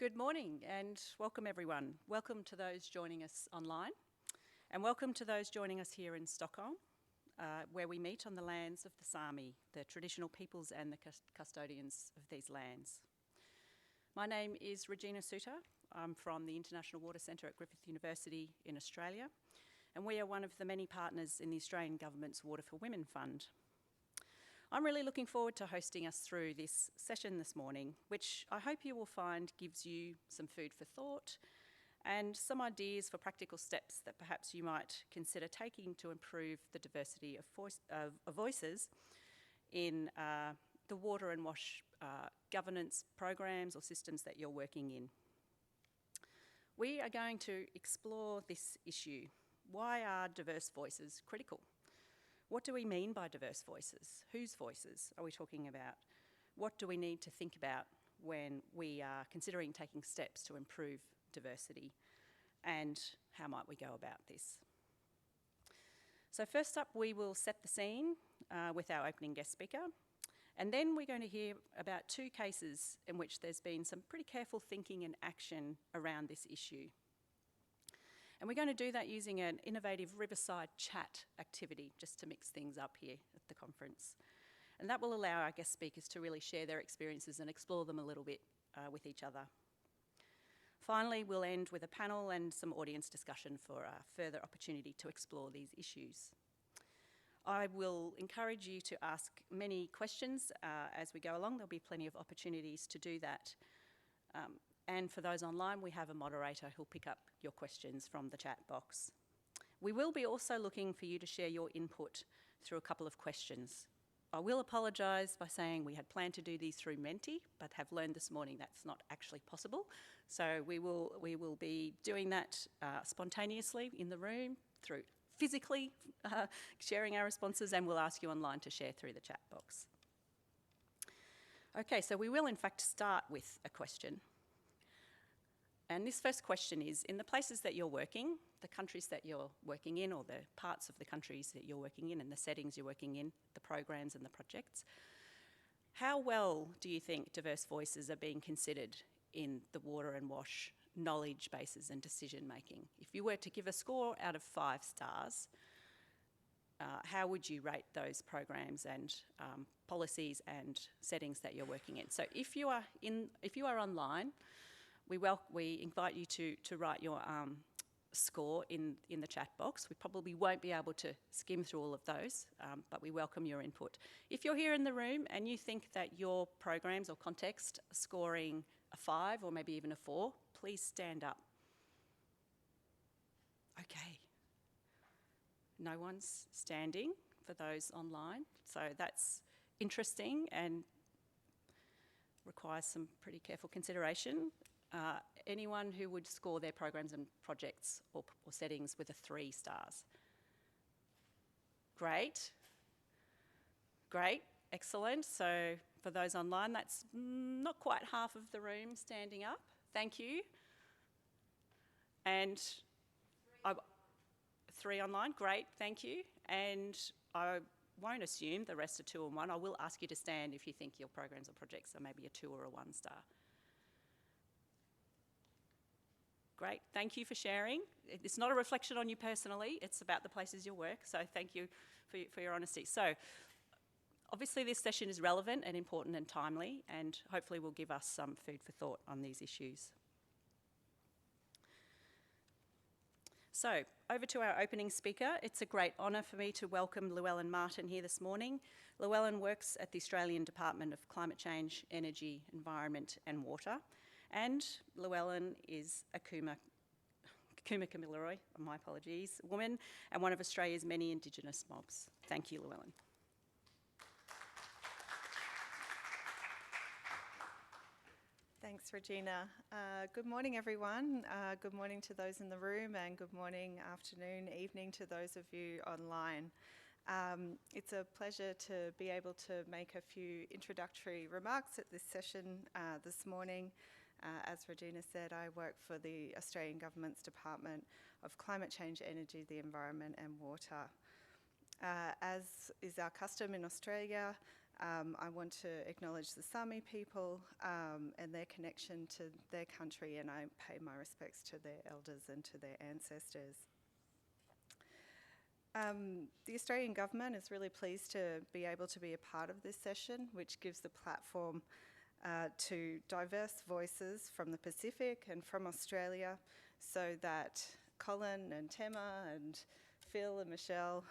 Good morning and welcome everyone. Welcome to those joining us online and welcome to those joining us here in Stockholm where we meet on the lands of the Sami, the traditional peoples and the custodians of these lands. My name is Regina Suter. I'm from the International Water Centre at Griffith University in Australia, and we are one of the many partners in the Australian Government's Water for Women Fund. I'm really looking forward to hosting us through this session this morning, which I hope you will find gives you some food for thought and some ideas for practical steps that perhaps you might consider taking to improve the diversity of voices in the water and wash governance programs or systems that you're working in. We are going to explore this issue. Why are diverse voices critical? What do we mean by diverse voices? Whose voices are we talking about? What do we need to think about when we are considering taking steps to improve diversity? And how might we go about this? So first up, we will set the scene with our opening guest speaker. And then we're going to hear about two cases in which there's been some pretty careful thinking and action around this issue. And we're going to do that using an innovative riverside chat activity, just to mix things up here at the conference. And that will allow our guest speakers to really share their experiences and explore them a little bit with each other. Finally, we'll end with a panel and some audience discussion for a further opportunity to explore these issues. I will encourage you to ask many questions as we go along. There'll be plenty of opportunities to do that. And for those online, we have a moderator who'll pick up your questions from the chat box. We will be also looking for you to share your input through a couple of questions. I will apologise by saying we had planned to do these through Menti, but have learned this morning that's not actually possible. So we will be doing that spontaneously in the room, through physically sharing our responses, and we'll ask you online to share through the chat box. Okay, so we will in fact start with a question. And this first question is, in the places that you're working, the countries that you're working in, or the parts of the countries that you're working in and the settings you're working in, the programs and the projects, how well do you think diverse voices are being considered in the water and wash knowledge bases and decision making? If you were to give a score out of 5 stars, how would you rate those programs and policies and settings that you're working in? So if you are online, we invite you to write your score in the chat box. We probably won't be able to skim through all of those, but we welcome your input. If you're here in the room and you think that your programs or context are scoring a 5 or maybe even a 4, please stand up. Okay. No one's standing for those online, so that's interesting and requires some pretty careful consideration. Anyone who would score their programs and projects or settings with a 3 stars? Great. Great, excellent. So for those online, that's not quite half of the room standing up. Thank you. And 3 online, great, thank you. And I won't assume the rest are 2 and 1. I will ask you to stand if you think your programs or projects are maybe a 2 or a 1 star. Great, thank you for sharing. It's not a reflection on you personally, it's about the places you work, so thank you for your honesty. So, obviously this session is relevant and important and timely, and hopefully will give us some food for thought on these issues. So, over to our opening speaker. It's a great honour for me to welcome Llewellyn Martin here this morning. Llewellyn works at the Australian Department of Climate Change, Energy, Environment and Water. And Llewellyn is a Kamilaroi, my apologies, woman, and one of Australia's many Indigenous mobs. Thank you, Llewellyn. Thanks, Regina. Good morning, everyone. Good morning to those in the room, and good morning, afternoon, evening to those of you online. It's a pleasure to be able to make a few introductory remarks at this session this morning. As Regina said, I work for the Australian Government's Department of Climate Change, Energy, the Environment and Water. As is our custom in Australia, I want to acknowledge the Sami people and their connection to their country, and I pay my respects to their elders and to their ancestors. The Australian Government is really pleased to be able to be a part of this session, which gives the platform to diverse voices from the Pacific and from Australia, so that Colin and Tema and Phil and Michelle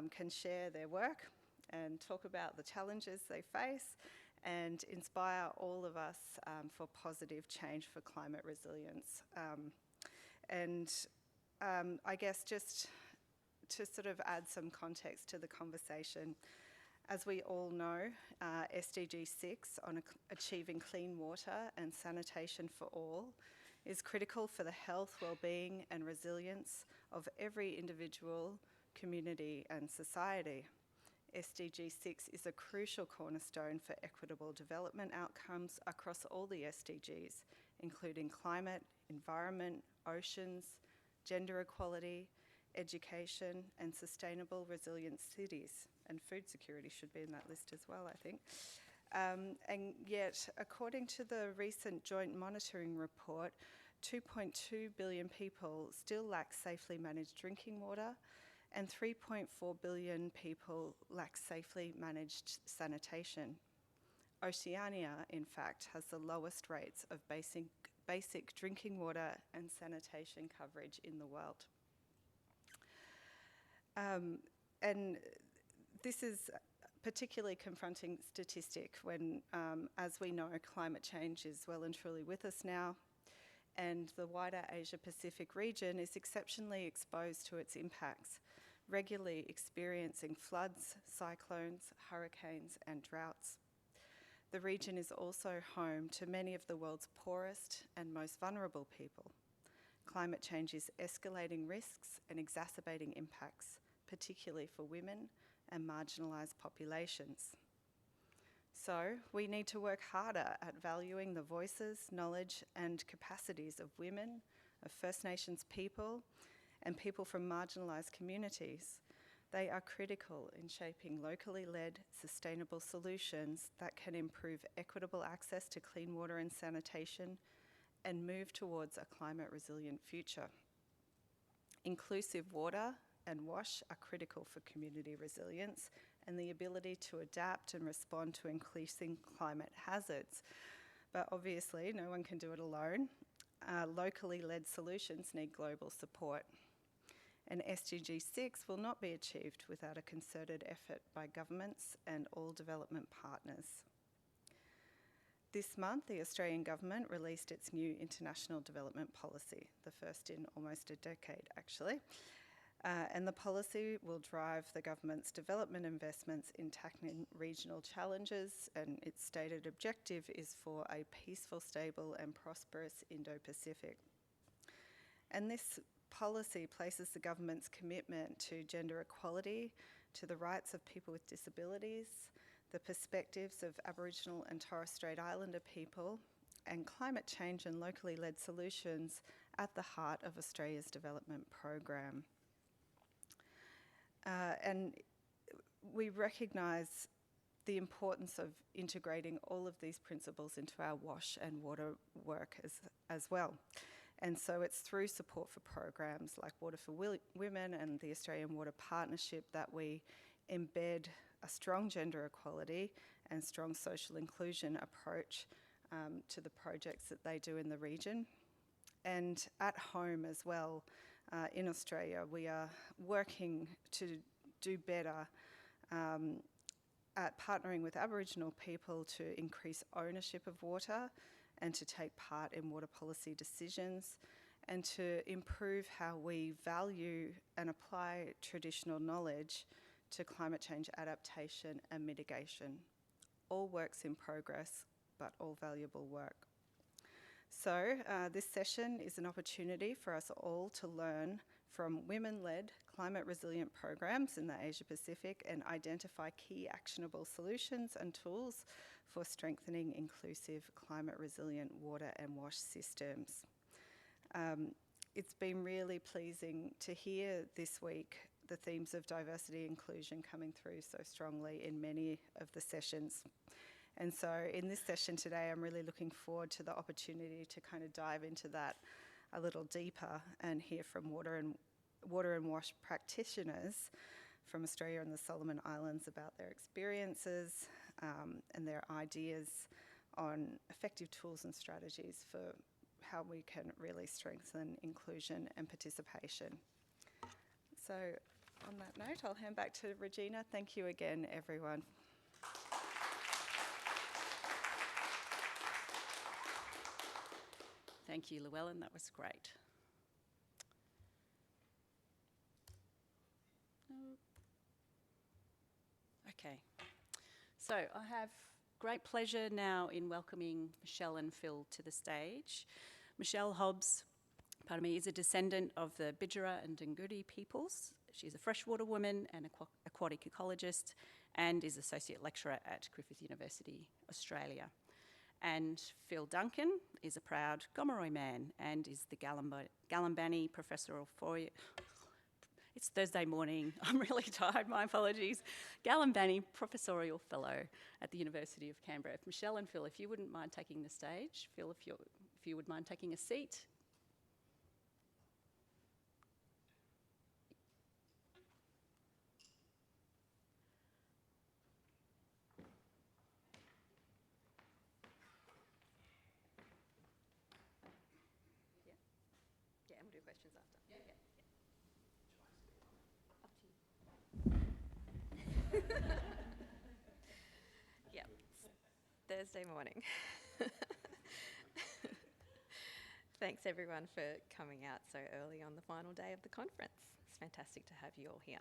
can share their work and talk about the challenges they face and inspire all of us for positive change for climate resilience. I guess just to sort of add some context to the conversation, as we all know, SDG 6 on achieving clean water and sanitation for all is critical for the health, well-being and resilience of every individual, community and society. SDG 6 is a crucial cornerstone for equitable development outcomes across all the SDGs, including climate, environment, oceans, gender equality, education and sustainable resilient cities. And food security should be in that list as well, I think. And yet, according to the recent Joint Monitoring Report, 2.2 billion people still lack safely managed drinking water, and 3.4 billion people lack safely managed sanitation. Oceania, in fact, has the lowest rates of basic drinking water and sanitation coverage in the world. And this is particularly confronting statistic when, as we know, climate change is well and truly with us now, and the wider Asia-Pacific region is exceptionally exposed to its impacts, regularly experiencing floods, cyclones, hurricanes and droughts. The region is also home to many of the world's poorest and most vulnerable people. Climate change is escalating risks and exacerbating impacts, particularly for women and marginalised populations. So we need to work harder at valuing the voices, knowledge and capacities of women, of First Nations people and people from marginalised communities. They are critical in shaping locally led, sustainable solutions that can improve equitable access to clean water and sanitation and move towards a climate resilient future. Inclusive water and WASH are critical for community resilience and the ability to adapt and respond to increasing climate hazards. But obviously, no one can do it alone. Locally led solutions need global support. And SDG 6 will not be achieved without a concerted effort by governments and all development partners. This month, the Australian Government released its new international development policy, the first in almost a decade, actually. And the policy will drive the government's development investments in tackling regional challenges, and its stated objective is for a peaceful, stable and prosperous Indo-Pacific. And this policy places the government's commitment to gender equality, to the rights of people with disabilities, the perspectives of Aboriginal and Torres Strait Islander people, and climate change and locally led solutions at the heart of Australia's development program. And we recognise the importance of integrating all of these principles into our WASH and water work as well. And so it's through support for programs like Water for Women and the Australian Water Partnership that we embed a strong gender equality and strong social inclusion approach to the projects that they do in the region. And at home as well, in Australia, we are working to do better at partnering with Aboriginal people to increase ownership of water and to take part in water policy decisions, and to improve how we value and apply traditional knowledge to climate change adaptation and mitigation. All works in progress, but all valuable work. So this session is an opportunity for us all to learn from women-led climate resilient programs in the Asia Pacific and identify key actionable solutions and tools for strengthening inclusive climate resilient water and WASH systems. It's been really pleasing to hear this week the themes of diversity and inclusion coming through so strongly in many of the sessions. And so in this session today, I'm really looking forward to the opportunity to kind of dive into that a little deeper and hear from water and wash practitioners from Australia and the Solomon Islands about their experiences and their ideas on effective tools and strategies for how we can really strengthen inclusion and participation. So on that note, I'll hand back to Regina. Thank you again, everyone. Thank you, Llewellyn, that was great. Okay, so I have great pleasure now in welcoming Michelle and Phil to the stage. Michelle Hobbs, is a descendant of the Bidjara and Dunghuti peoples. She's a freshwater woman and aquatic ecologist and is Associate Lecturer at Griffith University, Australia. And Phil Duncan is a proud Gomeroi man and is the Galambani Professor of It's Thursday morning, I'm really tired, my apologies. Galambani Professorial Fellow at the University of Canberra. If Michelle and Phil, if you wouldn't mind taking the stage. Phil, if you would mind taking a seat. Yeah, and we'll do questions after. Yeah, Thursday morning. Thanks everyone for coming out so early on the final day of the conference. It's fantastic to have you all here.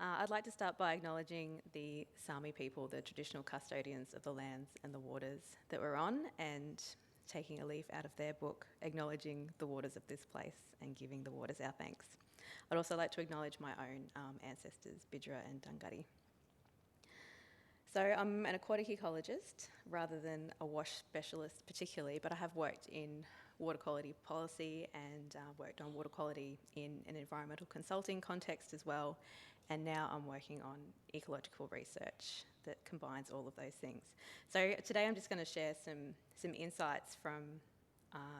I'd like to start by acknowledging the Sami people, the traditional custodians of the lands and the waters that we're on, and taking a leaf out of their book, acknowledging the waters of this place and giving the waters our thanks. I'd also like to acknowledge my own ancestors, Bidjara and Dunghuti. So I'm an aquatic ecologist rather than a wash specialist particularly, but I have worked in water quality policy and worked on water quality in an environmental consulting context as well. And now I'm working on ecological research that combines all of those things. So today I'm just going to share some insights from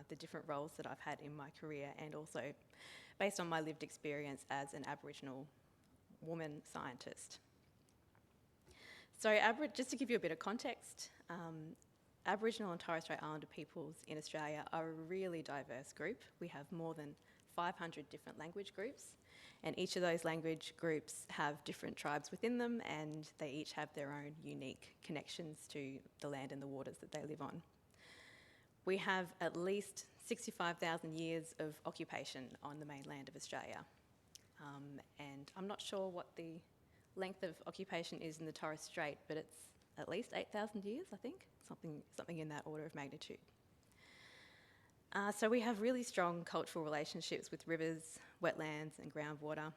the different roles that I've had in my career, and also based on my lived experience as an Aboriginal woman scientist. So just to give you a bit of context, Aboriginal and Torres Strait Islander peoples in Australia are a really diverse group. We have more than 500 different language groups, and each of those language groups have different tribes within them, and they each have their own unique connections to the land and the waters that they live on. We have at least 65,000 years of occupation on the mainland of Australia, and I'm not sure what the length of occupation is in the Torres Strait, but it's at least 8,000 years, I think, something in that order of magnitude. So we have really strong cultural relationships with rivers, wetlands and groundwater.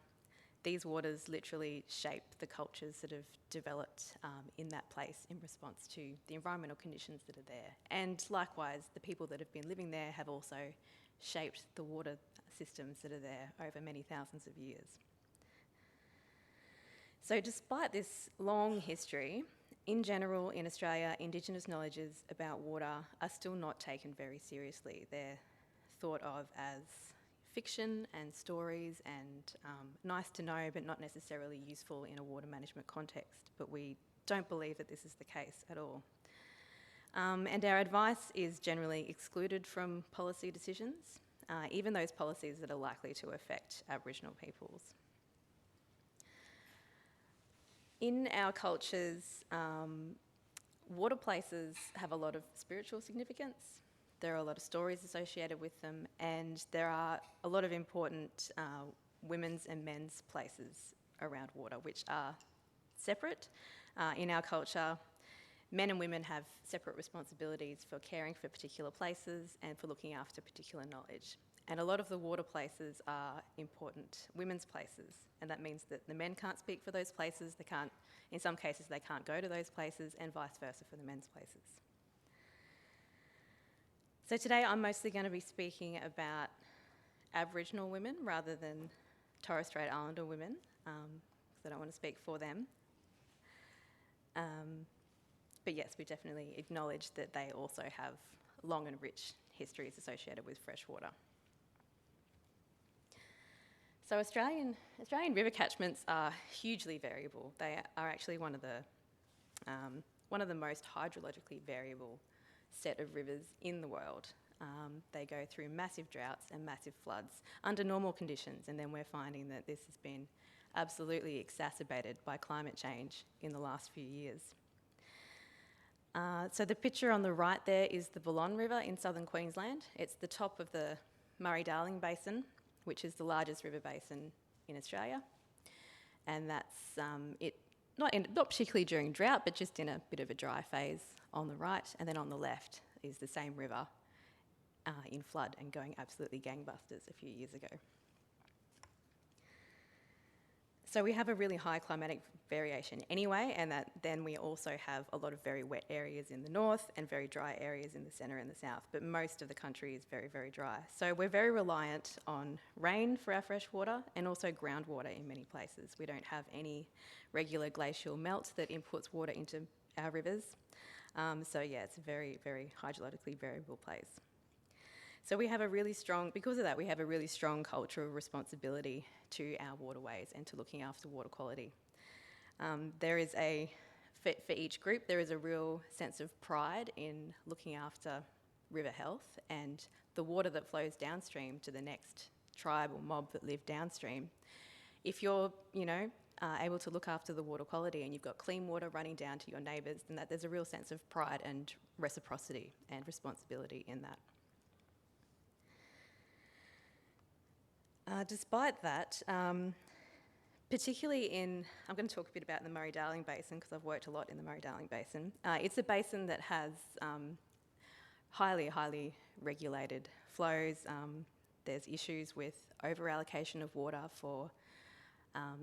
These waters literally shape the cultures that have developed in that place in response to the environmental conditions that are there. And likewise, the people that have been living there have also shaped the water systems that are there over many thousands of years. So despite this long history, in general in Australia, Indigenous knowledges about water are still not taken very seriously. They're thought of as fiction and stories and nice to know, but not necessarily useful in a water management context. But we don't believe that this is the case at all. And our advice is generally excluded from policy decisions, even those policies that are likely to affect Aboriginal peoples. In our cultures, water places have a lot of spiritual significance. There are a lot of stories associated with them, and there are a lot of important women's and men's places around water, which are separate. In our culture, men and women have separate responsibilities for caring for particular places and for looking after particular knowledge. And a lot of the water places are important women's places, and that means that the men can't speak for those places, in some cases they can't go to those places, and vice versa for the men's places. So today I'm mostly going to be speaking about Aboriginal women rather than Torres Strait Islander women, because I don't want to speak for them. But yes, we definitely acknowledge that they also have long and rich histories associated with fresh water. So Australian river catchments are hugely variable. They are actually one of the most hydrologically variable set of rivers in the world. They go through massive droughts and massive floods under normal conditions, and then we're finding that this has been absolutely exacerbated by climate change in the last few years. So the picture on the right there is the Balonne River in southern Queensland. It's the top of the Murray-Darling Basin, which is the largest river basin in Australia. And that's not particularly during drought, but just in a bit of a dry phase on the right. And then on the left is the same river in flood and going absolutely gangbusters a few years ago. So we have a really high climatic variation anyway, and then we also have a lot of very wet areas in the north and very dry areas in the centre and the south, but most of the country is very, very dry. So we're very reliant on rain for our fresh water and also groundwater in many places. We don't have any regular glacial melt that inputs water into our rivers. So yeah, it's a very, very hydrologically variable place. So we have because of that, we have a really strong cultural responsibility to our waterways and to looking after water quality. For each group, there is a real sense of pride in looking after river health and the water that flows downstream to the next tribe or mob that live downstream. If you're, able to look after the water quality and you've got clean water running down to your neighbours, then there's a real sense of pride and reciprocity and responsibility in that. Despite that, particularly I'm going to talk a bit about the Murray-Darling Basin because I've worked a lot in the Murray-Darling Basin. It's a basin that has highly, highly regulated flows. There's issues with over-allocation of water for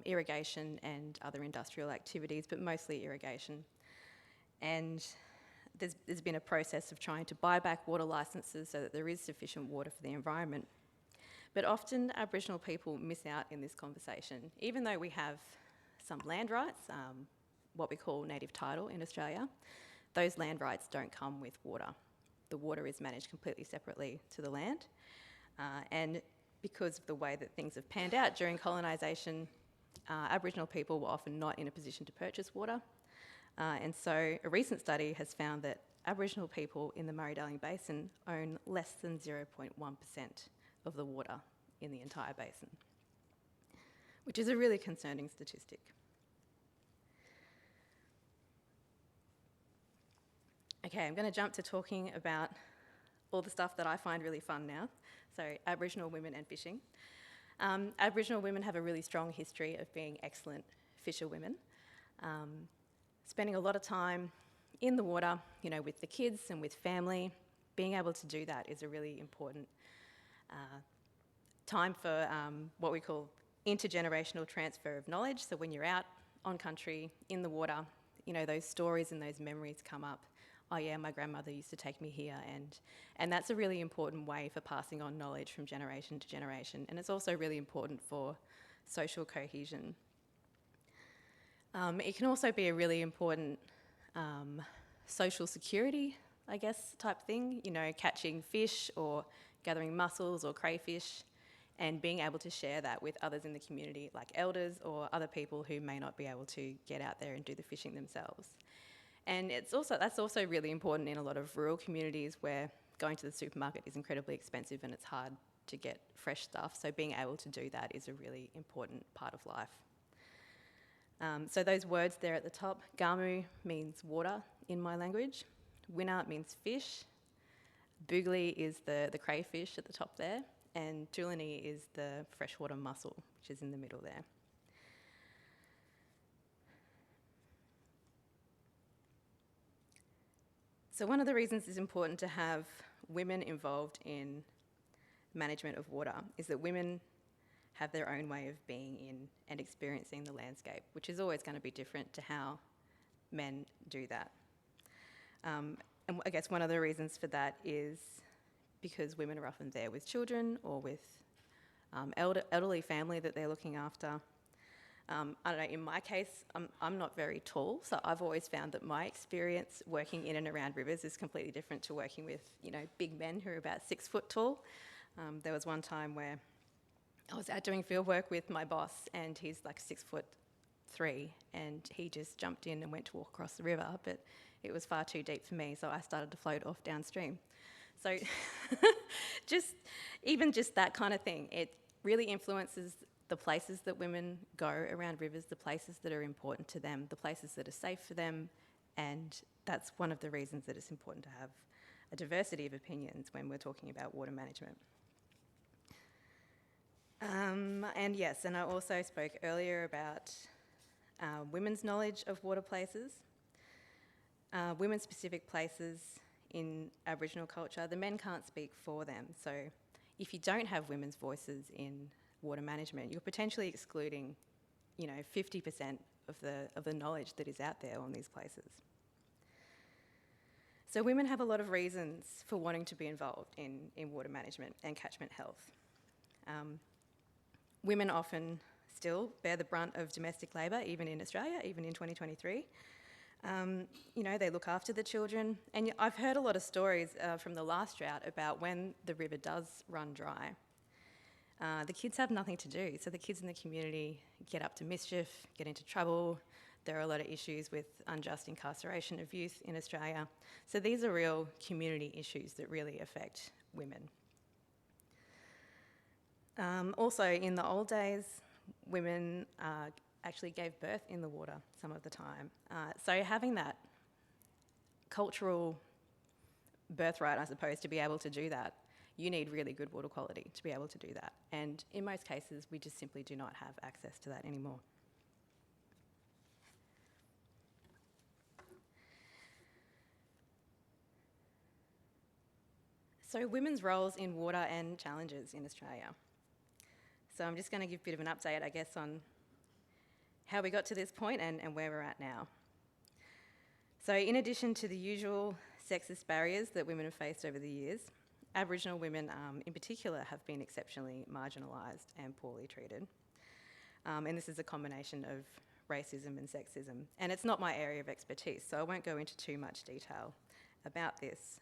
irrigation and other industrial activities, but mostly irrigation. And there's been a process of trying to buy back water licences so that there is sufficient water for the environment. But often Aboriginal people miss out in this conversation. Even though we have some land rights, what we call native title in Australia, those land rights don't come with water. The water is managed completely separately to the land. And because of the way that things have panned out during colonisation, Aboriginal people were often not in a position to purchase water. And so a recent study has found that Aboriginal people in the Murray-Darling Basin own less than 0.1% of the water in the entire basin, which is a really concerning statistic. Okay, I'm going to jump to talking about all the stuff that I find really fun now. So Aboriginal women and fishing. Aboriginal women have a really strong history of being excellent fisherwomen, spending a lot of time in the water, with the kids and with family. Being able to do that is a really important time for what we call intergenerational transfer of knowledge. So when you're out on country, in the water, those stories and those memories come up. Oh yeah, my grandmother used to take me here, and that's a really important way for passing on knowledge from generation to generation. And it's also really important for social cohesion. It can also be a really important social security, I guess, type thing, catching fish or gathering mussels or crayfish and being able to share that with others in the community, like elders or other people who may not be able to get out there and do the fishing themselves. And that's also really important in a lot of rural communities where going to the supermarket is incredibly expensive and it's hard to get fresh stuff. So being able to do that is a really important part of life. So those words there at the top, gamu means water in my language. Winna means fish. Boogly is the crayfish at the top there. And tulani is the freshwater mussel, which is in the middle there. So one of the reasons it's important to have women involved in management of water is that women have their own way of being in and experiencing the landscape, which is always going to be different to how men do that. And I guess one of the reasons for that is because women are often there with children or with elderly family that they're looking after. I don't know, in my case, I'm not very tall, so I've always found that my experience working in and around rivers is completely different to working with, big men who are about 6 foot tall. There was one time where I was out doing field work with my boss, and he's like 6'3", and he just jumped in and went to walk across the river, but it was far too deep for me, so I started to float off downstream. So just that kind of thing, it really influences the places that women go around rivers, the places that are important to them, the places that are safe for them, and that's one of the reasons that it's important to have a diversity of opinions when we're talking about water management. And I also spoke earlier about women's knowledge of water places, women's specific places in Aboriginal culture. The men can't speak for them, so if you don't have women's voices in water management, you're potentially excluding, 50% of the knowledge that is out there on these places. So women have a lot of reasons for wanting to be involved in water management and catchment health. Women often still bear the brunt of domestic labour, even in Australia, even in 2023. They look after the children. And I've heard a lot of stories from the last drought about when the river does run dry. The kids have nothing to do, so the kids in the community get up to mischief, get into trouble. There are a lot of issues with unjust incarceration of youth in Australia. So these are real community issues that really affect women. Also, in the old days, women actually gave birth in the water some of the time. So having that cultural birthright, I suppose, to be able to do that, you need really good water quality to be able to do that. And in most cases, we just simply do not have access to that anymore. So women's roles in water and challenges in Australia. So I'm just going to give a bit of an update, I guess, on how we got to this point and where we're at now. So in addition to the usual sexist barriers that women have faced over the years, Aboriginal women in particular have been exceptionally marginalised and poorly treated. And this is a combination of racism and sexism. And it's not my area of expertise, so I won't go into too much detail about this.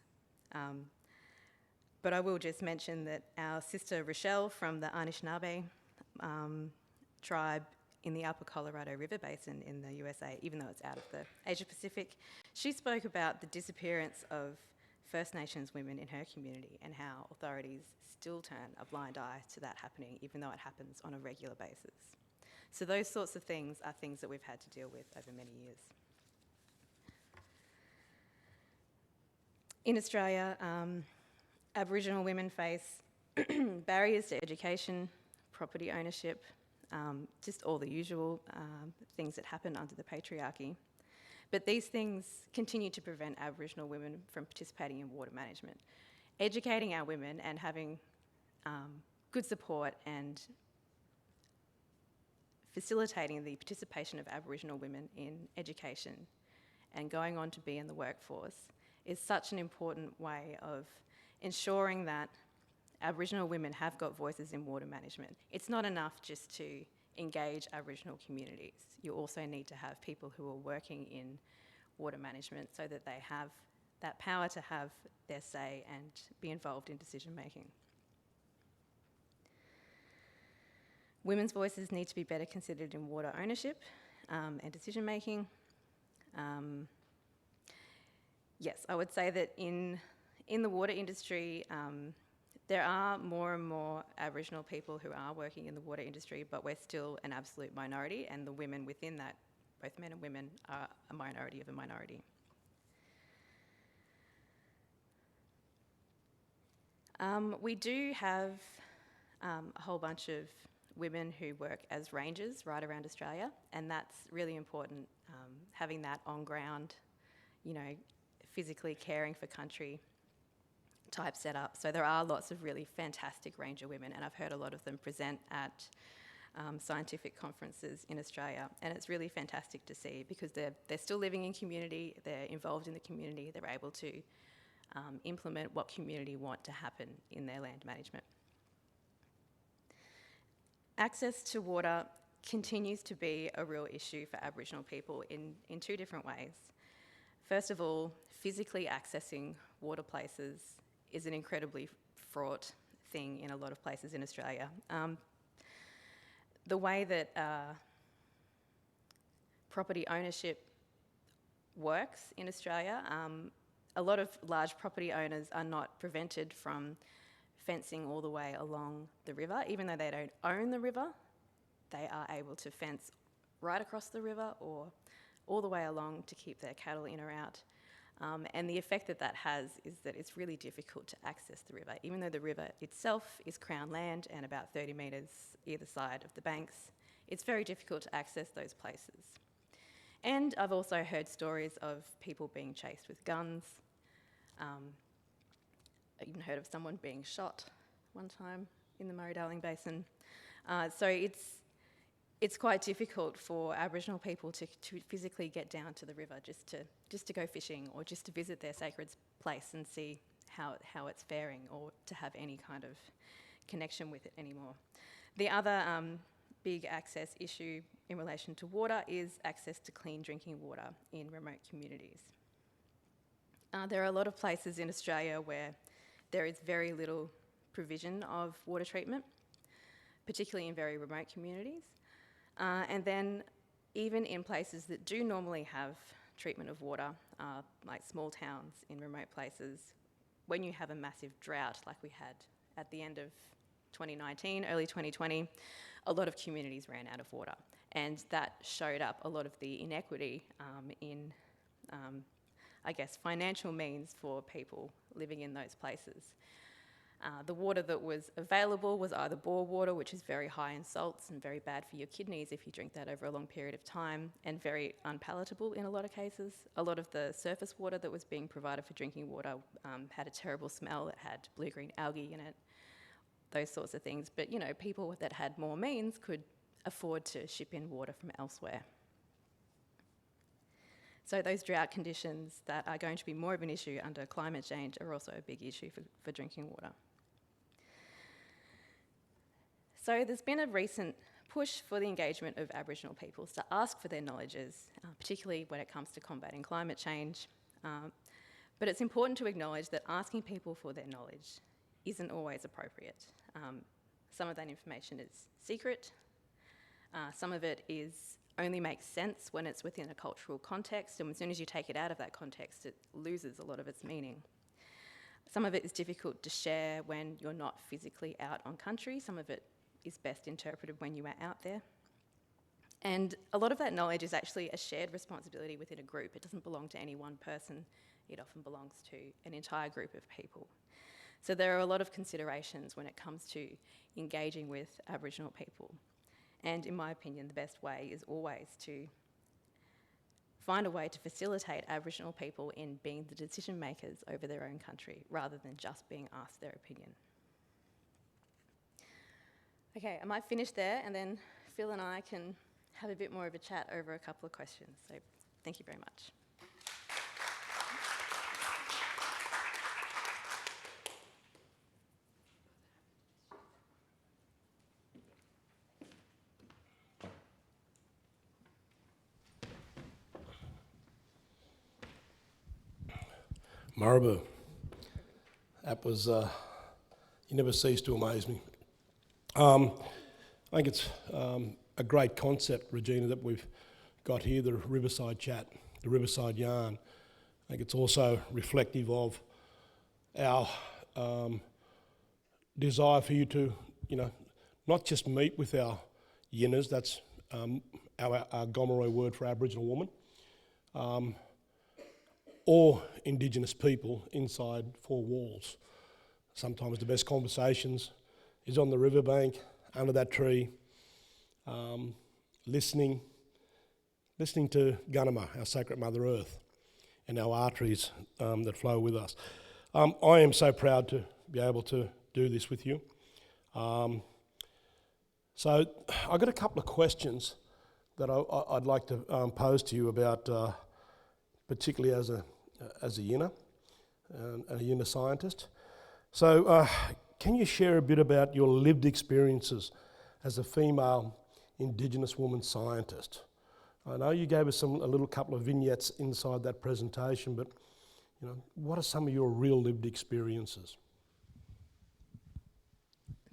But I will just mention that our sister Rochelle from the Anishinaabe tribe in the upper Colorado River Basin in the USA, even though it's out of the Asia Pacific, she spoke about the disappearance of First Nations women in her community and how authorities still turn a blind eye to that happening, even though it happens on a regular basis. So those sorts of things are things that we've had to deal with over many years. In Australia, Aboriginal women face barriers to education, property ownership, just all the usual things that happen under the patriarchy. But these things continue to prevent Aboriginal women from participating in water management. Educating our women and having good support and facilitating the participation of Aboriginal women in education and going on to be in the workforce is such an important way of ensuring that Aboriginal women have got voices in water management. It's not enough just to engage Aboriginal communities. You also need to have people who are working in water management so that they have that power to have their say and be involved in decision making. Women's voices need to be better considered in water ownership and decision making. Yes, I would say that in the water industry, there are more and more Aboriginal people who are working in the water industry, but we're still an absolute minority, and the women within that, both men and women, are a minority of a minority. We do have a whole bunch of women who work as rangers right around Australia, and that's really important, having that on ground, physically caring for country type setup. So there are lots of really fantastic ranger women, and I've heard a lot of them present at scientific conferences in Australia, and it's really fantastic to see because they're still living in community, they're involved in the community, they're able to implement what community want to happen in their land management. access to water continues to be a real issue for Aboriginal people in two different ways. First of all, physically accessing water places is an incredibly fraught thing in a lot of places in Australia. The way that property ownership works in Australia, a lot of large property owners are not prevented from fencing all the way along the river. Even though they don't own the river, they are able to fence right across the river or all the way along to keep their cattle in or out. And the effect that has is that it's really difficult to access the river. Even though the river itself is Crown land and about 30 metres either side of the banks, it's very difficult to access those places. And I've also heard stories of people being chased with guns. I even heard of someone being shot one time in the Murray-Darling Basin. So it's quite difficult for Aboriginal people to physically get down to the river just to go fishing or just to visit their sacred place and see how it's faring or to have any kind of connection with it anymore. The other big access issue in relation to water is access to clean drinking water in remote communities. There are a lot of places in Australia where there is very little provision of water treatment, particularly in very remote communities. And then even in places that do normally have treatment of water, like small towns in remote places, when you have a massive drought like we had at the end of 2019, early 2020, a lot of communities ran out of water. And that showed up a lot of the inequity in financial means for people living in those places. The water that was available was either bore water, which is very high in salts and very bad for your kidneys if you drink that over a long period of time, and very unpalatable in a lot of cases. A lot of the surface water that was being provided for drinking water had a terrible smell. It had blue-green algae in it, those sorts of things. But, you know, people that had more means could afford to ship in water from elsewhere. So those drought conditions that are going to be more of an issue under climate change are also a big issue for drinking water. So there's been a recent push for the engagement of Aboriginal peoples to ask for their knowledges, particularly when it comes to combating climate change. But it's important to acknowledge that asking people for their knowledge isn't always appropriate. Some of that information is secret. Some of it only makes sense when it's within a cultural context, and as soon as you take it out of that context, it loses a lot of its meaning. Some of it is difficult to share when you're not physically out on country. Some of it is best interpreted when you are out there. And a lot of that knowledge is actually a shared responsibility within a group. It doesn't belong to any one person. It often belongs to an entire group of people. So there are a lot of considerations when it comes to engaging with Aboriginal people. And in my opinion, the best way is always to find a way to facilitate Aboriginal people in being the decision makers over their own country, rather than just being asked their opinion. Okay, I might finish there, and then Phil and I can have a bit more of a chat over a couple of questions. So thank you very much. Maribou, that was, you never cease to amaze me. I think it's a great concept, Regina, that we've got here, the Riverside Chat, the Riverside Yarn. I think it's also reflective of our desire for you to, not just meet with our yinners, that's our Gomeroi word for Aboriginal woman, or Indigenous people inside four walls. Sometimes the best conversations is on the riverbank, under that tree, listening to Gunama, our sacred Mother Earth, and our arteries that flow with us. I am so proud to be able to do this with you. So I've got a couple of questions that I'd like to pose to you about, particularly as a Yinner and a Yinner scientist. So can you share a bit about your lived experiences as a female Indigenous woman scientist. I know you gave us a little couple of vignettes inside that presentation, but what are some of your real lived experiences?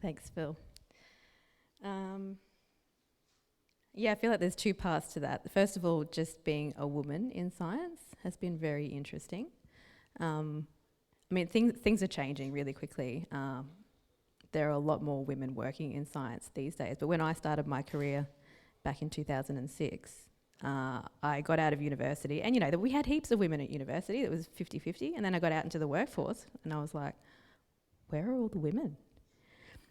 Thanks, Phil. Yeah, I feel like there's two parts to that. First of all, just being a woman in science has been very interesting. I mean, things are changing really quickly. There are a lot more women working in science these days. But when I started my career back in 2006, I got out of university, and we had heaps of women at university. It was 50-50, and then I got out into the workforce, and I was like, where are all the women?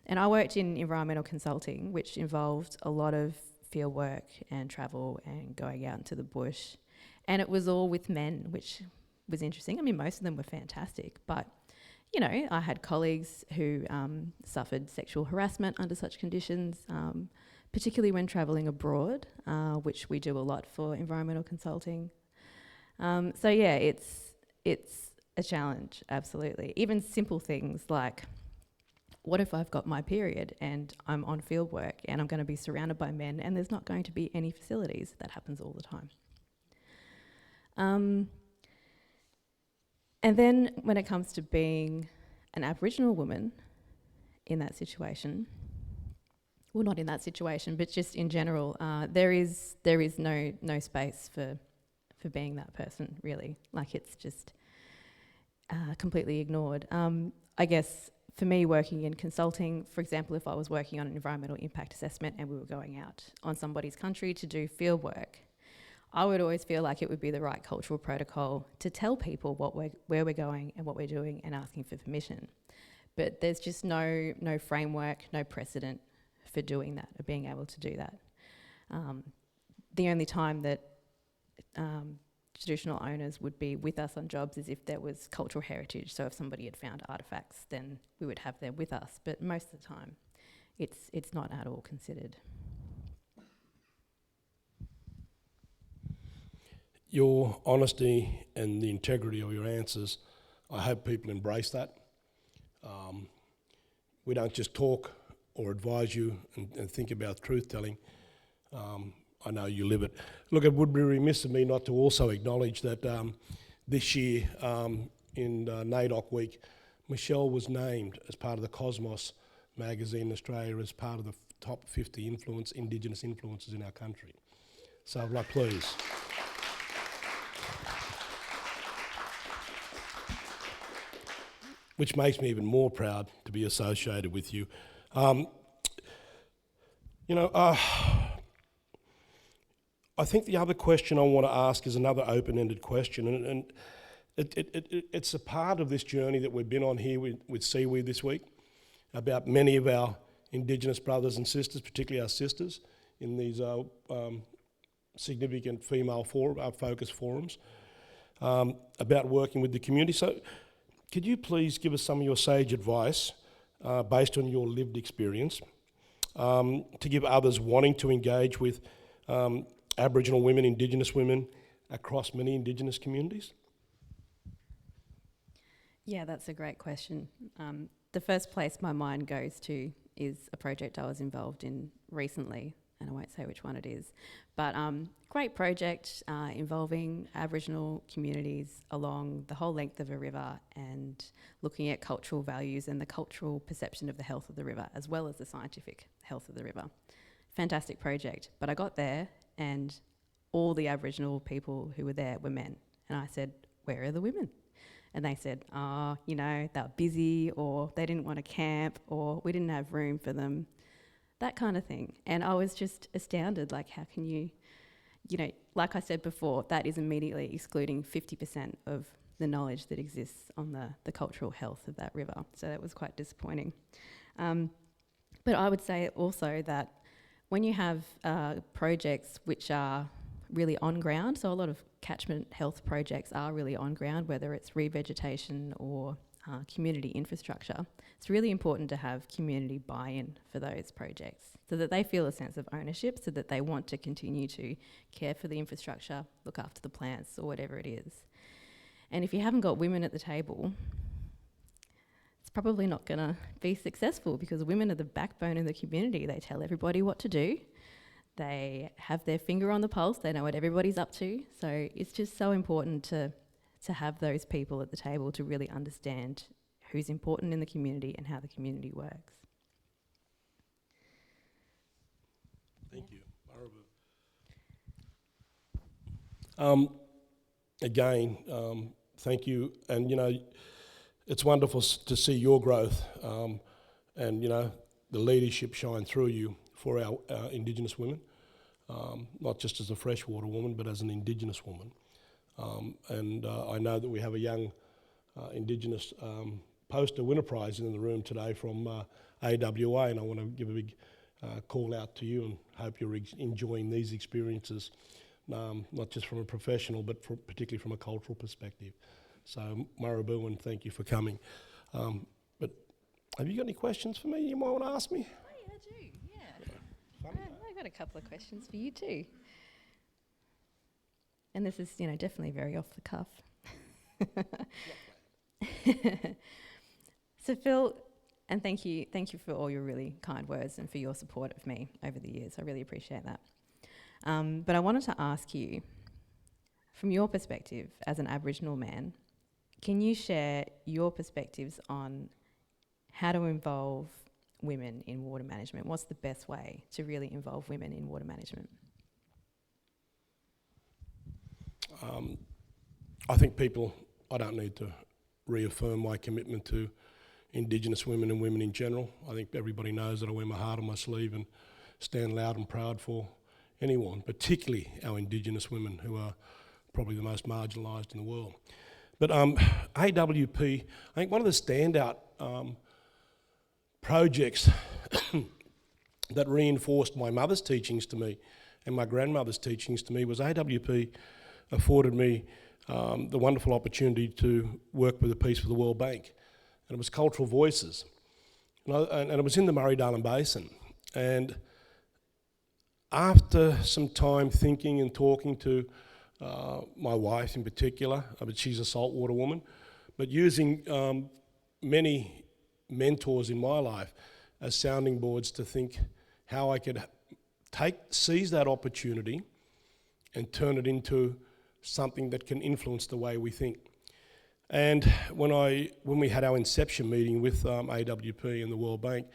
And I worked in environmental consulting, which involved a lot of field work and travel and going out into the bush. And it was all with men, which was interesting. I mean, most of them were fantastic, but I had colleagues who suffered sexual harassment under such conditions, particularly when travelling abroad, which we do a lot for environmental consulting. So yeah, it's a challenge, absolutely. Even simple things like, what if I've got my period and I'm on field work and I'm going to be surrounded by men and there's not going to be any facilities? That happens all the time. And then when it comes to being an Aboriginal woman in that situation, well, not in that situation, but just in general, there is no space for being that person, really. Like, it's just completely ignored. I guess for me, working in consulting, for example, if I was working on an environmental impact assessment and we were going out on somebody's country to do field work, I would always feel like it would be the right cultural protocol to tell people where we're going and what we're doing and asking for permission. But there's just no framework, no precedent for doing that, or being able to do that. The only time that traditional owners would be with us on jobs is if there was cultural heritage. So if somebody had found artefacts, then we would have them with us. But most of the time, it's not at all considered. Your honesty and the integrity of your answers, I hope people embrace that. We don't just talk or advise you and think about truth-telling. I know you live it. Look, it would be remiss of me not to also acknowledge that this year in NAIDOC Week, Michelle was named as part of the Cosmos magazine in Australia as part of the top 50 Indigenous influencers in our country. So, please. Which makes me even more proud to be associated with you. I think the other question I want to ask is another open-ended question, and it's a part of this journey that we've been on here with Seaweed this week, about many of our Indigenous brothers and sisters, particularly our sisters, in these significant female focus forums, about working with the community. So could you please give us some of your sage advice based on your lived experience to give others wanting to engage with Aboriginal women, Indigenous women across many Indigenous communities? Yeah, that's a great question. The first place my mind goes to is a project I was involved in recently, and I won't say which one it is, but great project involving Aboriginal communities along the whole length of a river and looking at cultural values and the cultural perception of the health of the river, as well as the scientific health of the river. Fantastic project. But I got there and all the Aboriginal people who were there were men. And I said, where are the women? And they said, they were busy, or they didn't want to camp, or we didn't have room for them, that kind of thing. And I was just astounded, like, how can you, like I said before, that is immediately excluding 50% of the knowledge that exists on the cultural health of that river. So that was quite disappointing. But I would say also that when you have projects which are really on ground, so a lot of catchment health projects are really on ground, whether it's revegetation or community infrastructure, it's really important to have community buy-in for those projects so that they feel a sense of ownership, so that they want to continue to care for the infrastructure, look after the plants or whatever it is. And if you haven't got women at the table, it's probably not going to be successful, because women are the backbone of the community. They tell everybody what to do. They have their finger on the pulse. They know what everybody's up to. So it's just so important to have those people at the table to really understand who's important in the community and how the community works. Thank you, Marabu. Again, thank you. And, you know, it's wonderful to see your growth and, you know, the leadership shine through you for our Indigenous women, not just as a freshwater woman, but as an Indigenous woman. And I know that we have a young Indigenous poster winner prize in the room today from AWA, and I want to give a big call out to you and hope you're enjoying these experiences, not just from a professional, but particularly from a cultural perspective. So, Marabu, and thank you for coming. But have you got any questions for me you might want to ask me? Oh, yeah, I do, yeah. I've got a couple of questions for you too. And this is, you know, definitely very off the cuff. So Phil, and thank you for all your really kind words and for your support of me over the years. I really appreciate that. But I wanted to ask you, from your perspective as an Aboriginal man, can you share your perspectives on how to involve women in water management? What's the best way to really involve women in water management? I think I don't need to reaffirm my commitment to Indigenous women and women in general. I think everybody knows that I wear my heart on my sleeve and stand loud and proud for anyone, particularly our Indigenous women, who are probably the most marginalised in the world. But AWP, I think one of the standout projects that reinforced my mother's teachings to me and my grandmother's teachings to me was AWP afforded me the wonderful opportunity to work with a piece for the World Bank. And it was Cultural Voices. And it was in the Murray-Darling Basin. And after some time thinking and talking to my wife in particular, but she's a saltwater woman, but using many mentors in my life as sounding boards to think how I could seize that opportunity and turn it into something that can influence the way we think. And when we had our inception meeting with AWP and the World Bank,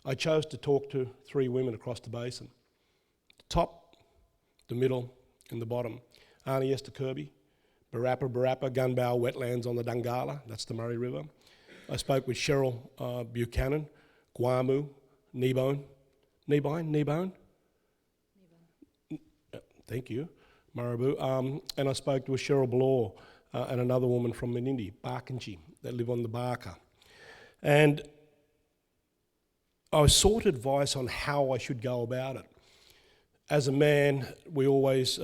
I chose to talk to 3 women across the basin. The top, the middle, and the bottom. Arnie Esther Kirby, Barappa, Gunbow wetlands on the Dungala, that's the Murray River. I spoke with Cheryl Buchanan, Guamu, Kneebone. Thank you, Marabu. And I spoke to a Cheryl Bloor and another woman from Menindee, Barkinji, that live on the Barker. And I sought advice on how I should go about it. As a man, we always,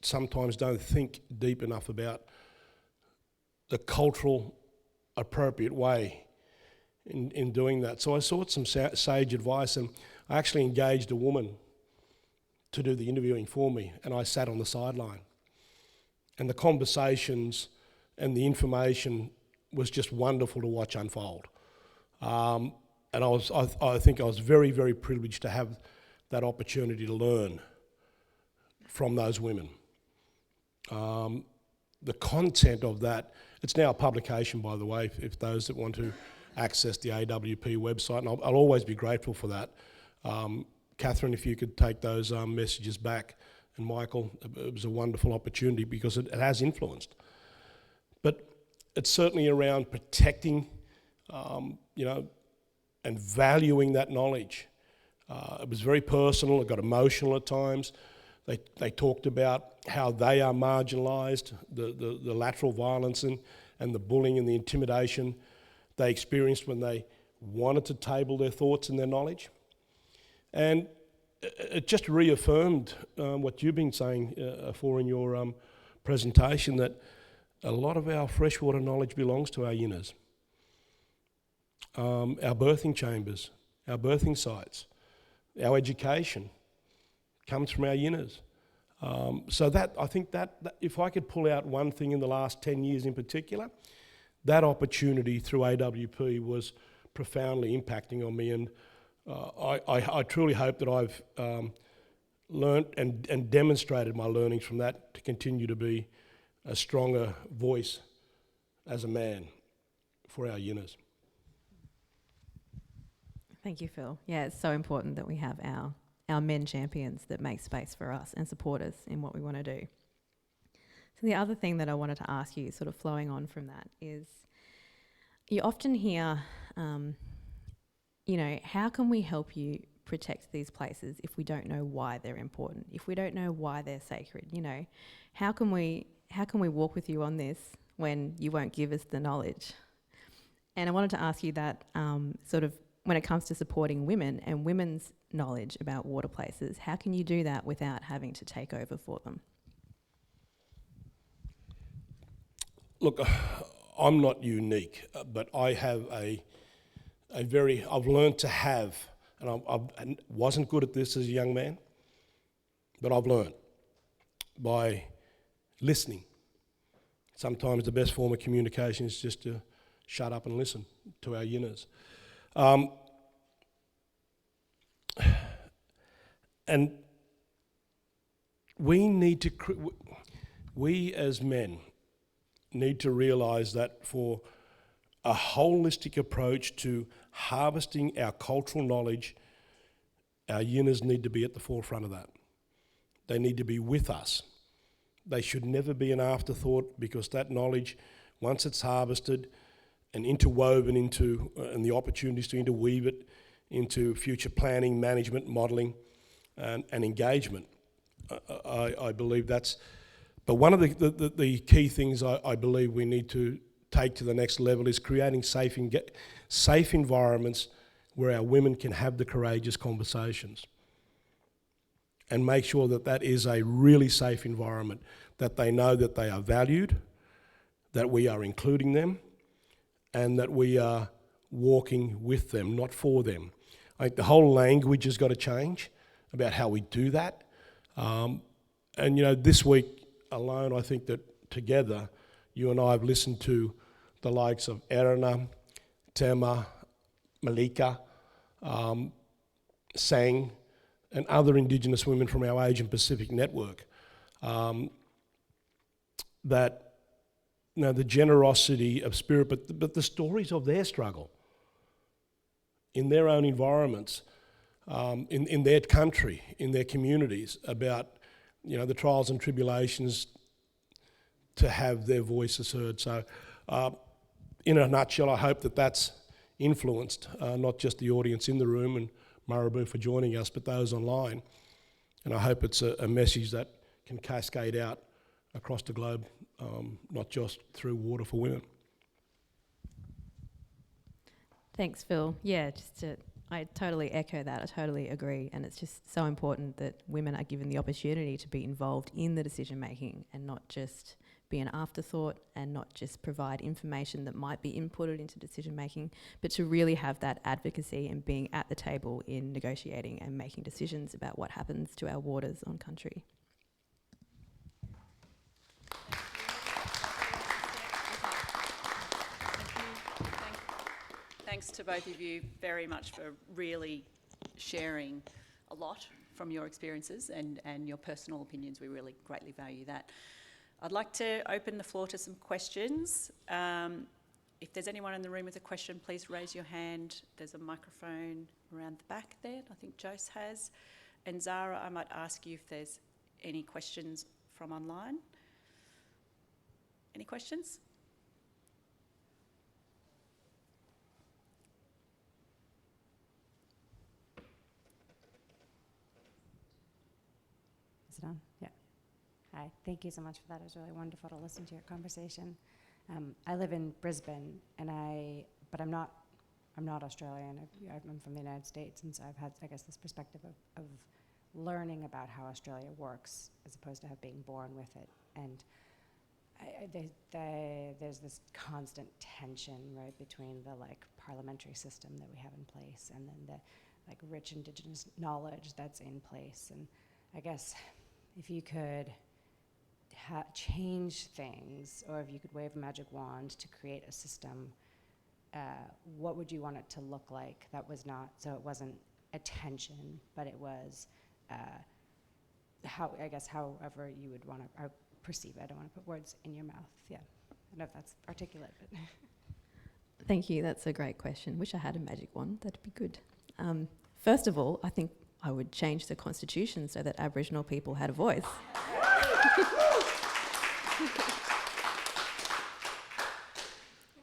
sometimes don't think deep enough about the cultural appropriate way in doing that. So I sought some sage advice, and I actually engaged a woman to do the interviewing for me, and I sat on the sideline. And the conversations and the information was just wonderful to watch unfold. And I think I was very, very privileged to have that opportunity to learn from those women. The content of that, it's now a publication, by the way, if those that want to access the AWP website, and I'll always be grateful for that. Catherine, if you could take those messages back, and Michael, it was a wonderful opportunity because it has influenced. But it's certainly around protecting, and valuing that knowledge. It was very personal, it got emotional at times. They talked about how they are marginalised, the lateral violence and the bullying and the intimidation they experienced when they wanted to table their thoughts and their knowledge. And it just reaffirmed what you've been saying in your presentation, that a lot of our freshwater knowledge belongs to our yinners, our birthing chambers, our birthing sites, our education comes from our yinners. So that I think that if I could pull out one thing in the last 10 years in particular, that opportunity through AWP was profoundly impacting on me, and I truly hope that I've learnt and demonstrated my learnings from that to continue to be a stronger voice as a man for our yinners. Thank you, Phil. Yeah, it's so important that we have our men champions that make space for us and support us in what we want to do. So the other thing that I wanted to ask you, sort of flowing on from that, is you often hear, how can we help you protect these places if we don't know why they're important, if we don't know why they're sacred? How can we walk with you on this when you won't give us the knowledge? And I wanted to ask you that sort of when it comes to supporting women and women's knowledge about water places, how can you do that without having to take over for them? Look, I'm not unique, but I have I've learned to have, and I wasn't good at this as a young man, but I've learned by listening. Sometimes the best form of communication is just to shut up and listen to our yinners. And we as men need to realise that for a holistic approach to harvesting our cultural knowledge, our yinners need to be at the forefront of that. They need to be with us. They should never be an afterthought, because that knowledge, once it's harvested and interwoven into, and the opportunities to interweave it into future planning, management, modelling, and engagement, I believe that's. But one of the key things I believe we need to take to the next level is creating safe environments where our women can have the courageous conversations, and make sure that that is a really safe environment, that they know that they are valued, that we are including them, and that we are walking with them, not for them. I think the whole language has got to change about how we do that. And this week alone, I think that together, you and I have listened to the likes of Erina, Tema, Malika, Sang, and other Indigenous women from our Asian Pacific network. That the generosity of spirit, but the stories of their struggle in their own environments, in their country, in their communities, about the trials and tribulations to have their voices heard. So, in a nutshell, I hope that that's influenced not just the audience in the room and Marabou for joining us, but those online. And I hope it's a message that can cascade out across the globe, not just through Water for Women. Thanks, Phil. Yeah, I totally echo that. I totally agree. And it's just so important that women are given the opportunity to be involved in the decision making and not just be an afterthought, and not just provide information that might be inputted into decision making, but to really have that advocacy and being at the table in negotiating and making decisions about what happens to our waters on country. Thanks to both of you very much for really sharing a lot from your experiences and your personal opinions. We really greatly value that. I'd like to open the floor to some questions. If there's anyone in the room with a question, please raise your hand. There's a microphone around the back there, I think Jose has. And Zara, I might ask you if there's any questions from online. Any questions? Is it on? Yeah. Hi. Thank you so much for that. It was really wonderful to listen to your conversation. I live in Brisbane, but I'm not Australian. I'm from the United States, and so I've had, I guess, this perspective of learning about how Australia works as opposed to being born with it. And there's this constant tension, right, between the parliamentary system that we have in place and then the rich Indigenous knowledge that's in place. And I guess if you could change things, or if you could wave a magic wand to create a system, what would you want it to look like that was not, so it wasn't attention, but it was however you would want to perceive it. I don't want to put words in your mouth. Yeah, I don't know if that's articulate, but. Thank you, that's a great question. Wish I had a magic wand, that'd be good. First of all, I think I would change the constitution so that Aboriginal people had a voice.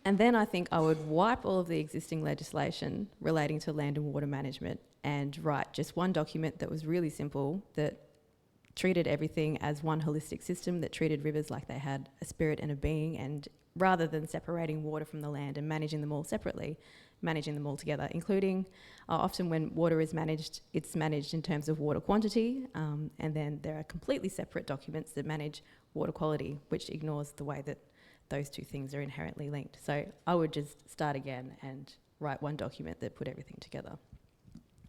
And then I think I would wipe all of the existing legislation relating to land and water management and write just one document that was really simple, that treated everything as one holistic system, that treated rivers like they had a spirit and a being, and rather than separating water from the land and managing them all separately, managing them all together, including often when water is managed, it's managed in terms of water quantity, and then there are completely separate documents that manage water quality, which ignores the way that those two things are inherently linked. So I would just start again and write one document that put everything together.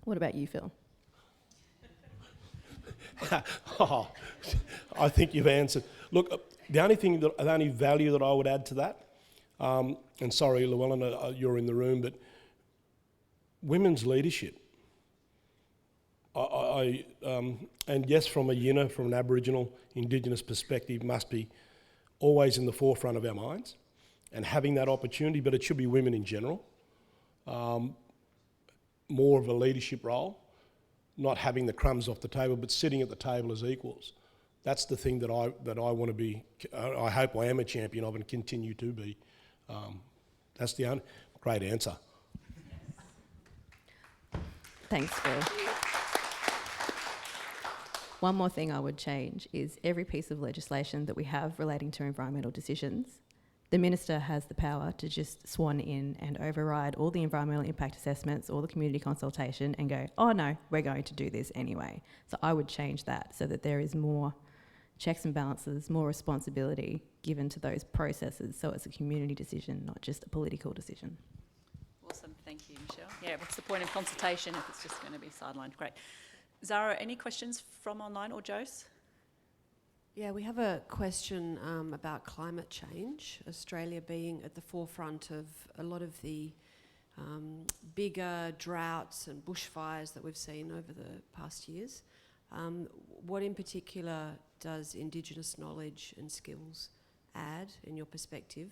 What about you, Phil? Oh, I think you've answered. Look, the only value that I would add to that, and sorry, Llewellyn, you're in the room, but women's leadership. And yes, from an Aboriginal, Indigenous perspective, must be always in the forefront of our minds, and having that opportunity, but it should be women in general, more of a leadership role, not having the crumbs off the table, but sitting at the table as equals. That's the thing that I want to be. I hope I am a champion of and continue to be. That's the only great answer. Thanks, Phil. One more thing I would change is every piece of legislation that we have relating to environmental decisions, the Minister has the power to just swan in and override all the environmental impact assessments, all the community consultation, and go, oh no, we're going to do this anyway. So I would change that so that there is more checks and balances, more responsibility given to those processes, so it's a community decision, not just a political decision. Awesome, thank you, Michelle. Yeah, what's the point of consultation if it's just going to be sidelined? Great. Zara, any questions from online, or Jose? Yeah, we have a question about climate change, Australia being at the forefront of a lot of the bigger droughts and bushfires that we've seen over the past years. What in particular does Indigenous knowledge and skills add, in your perspective,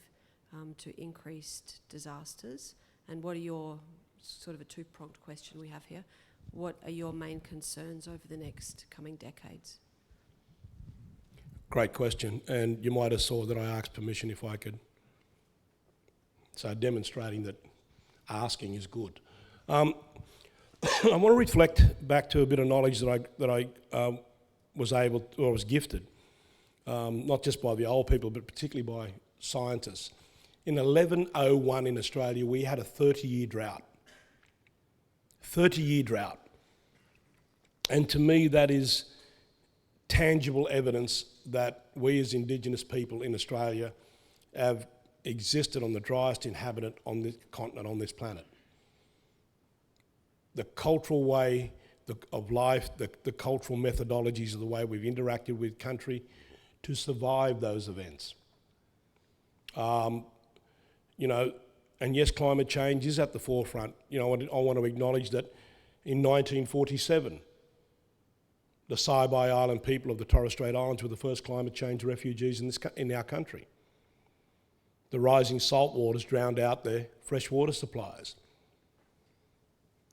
to increased disasters? And what are your, sort of a two-pronged question we have here, what are your main concerns over the next coming decades? Great question, and you might have saw that I asked permission if I could. So demonstrating that asking is good. I want to reflect back to a bit of knowledge that I was gifted, not just by the old people, but particularly by scientists. In 1101 in Australia, we had a 30-year drought. 30-year drought. And to me, that is tangible evidence that we as Indigenous people in Australia have existed on the driest inhabitant on this continent, on this planet. The cultural way of life, the cultural methodologies of the way we've interacted with country to survive those events. And yes, climate change is at the forefront. I want to acknowledge that in 1947, the Saibai Island people of the Torres Strait Islands were the first climate change refugees in our country. The rising salt waters drowned out their freshwater supplies.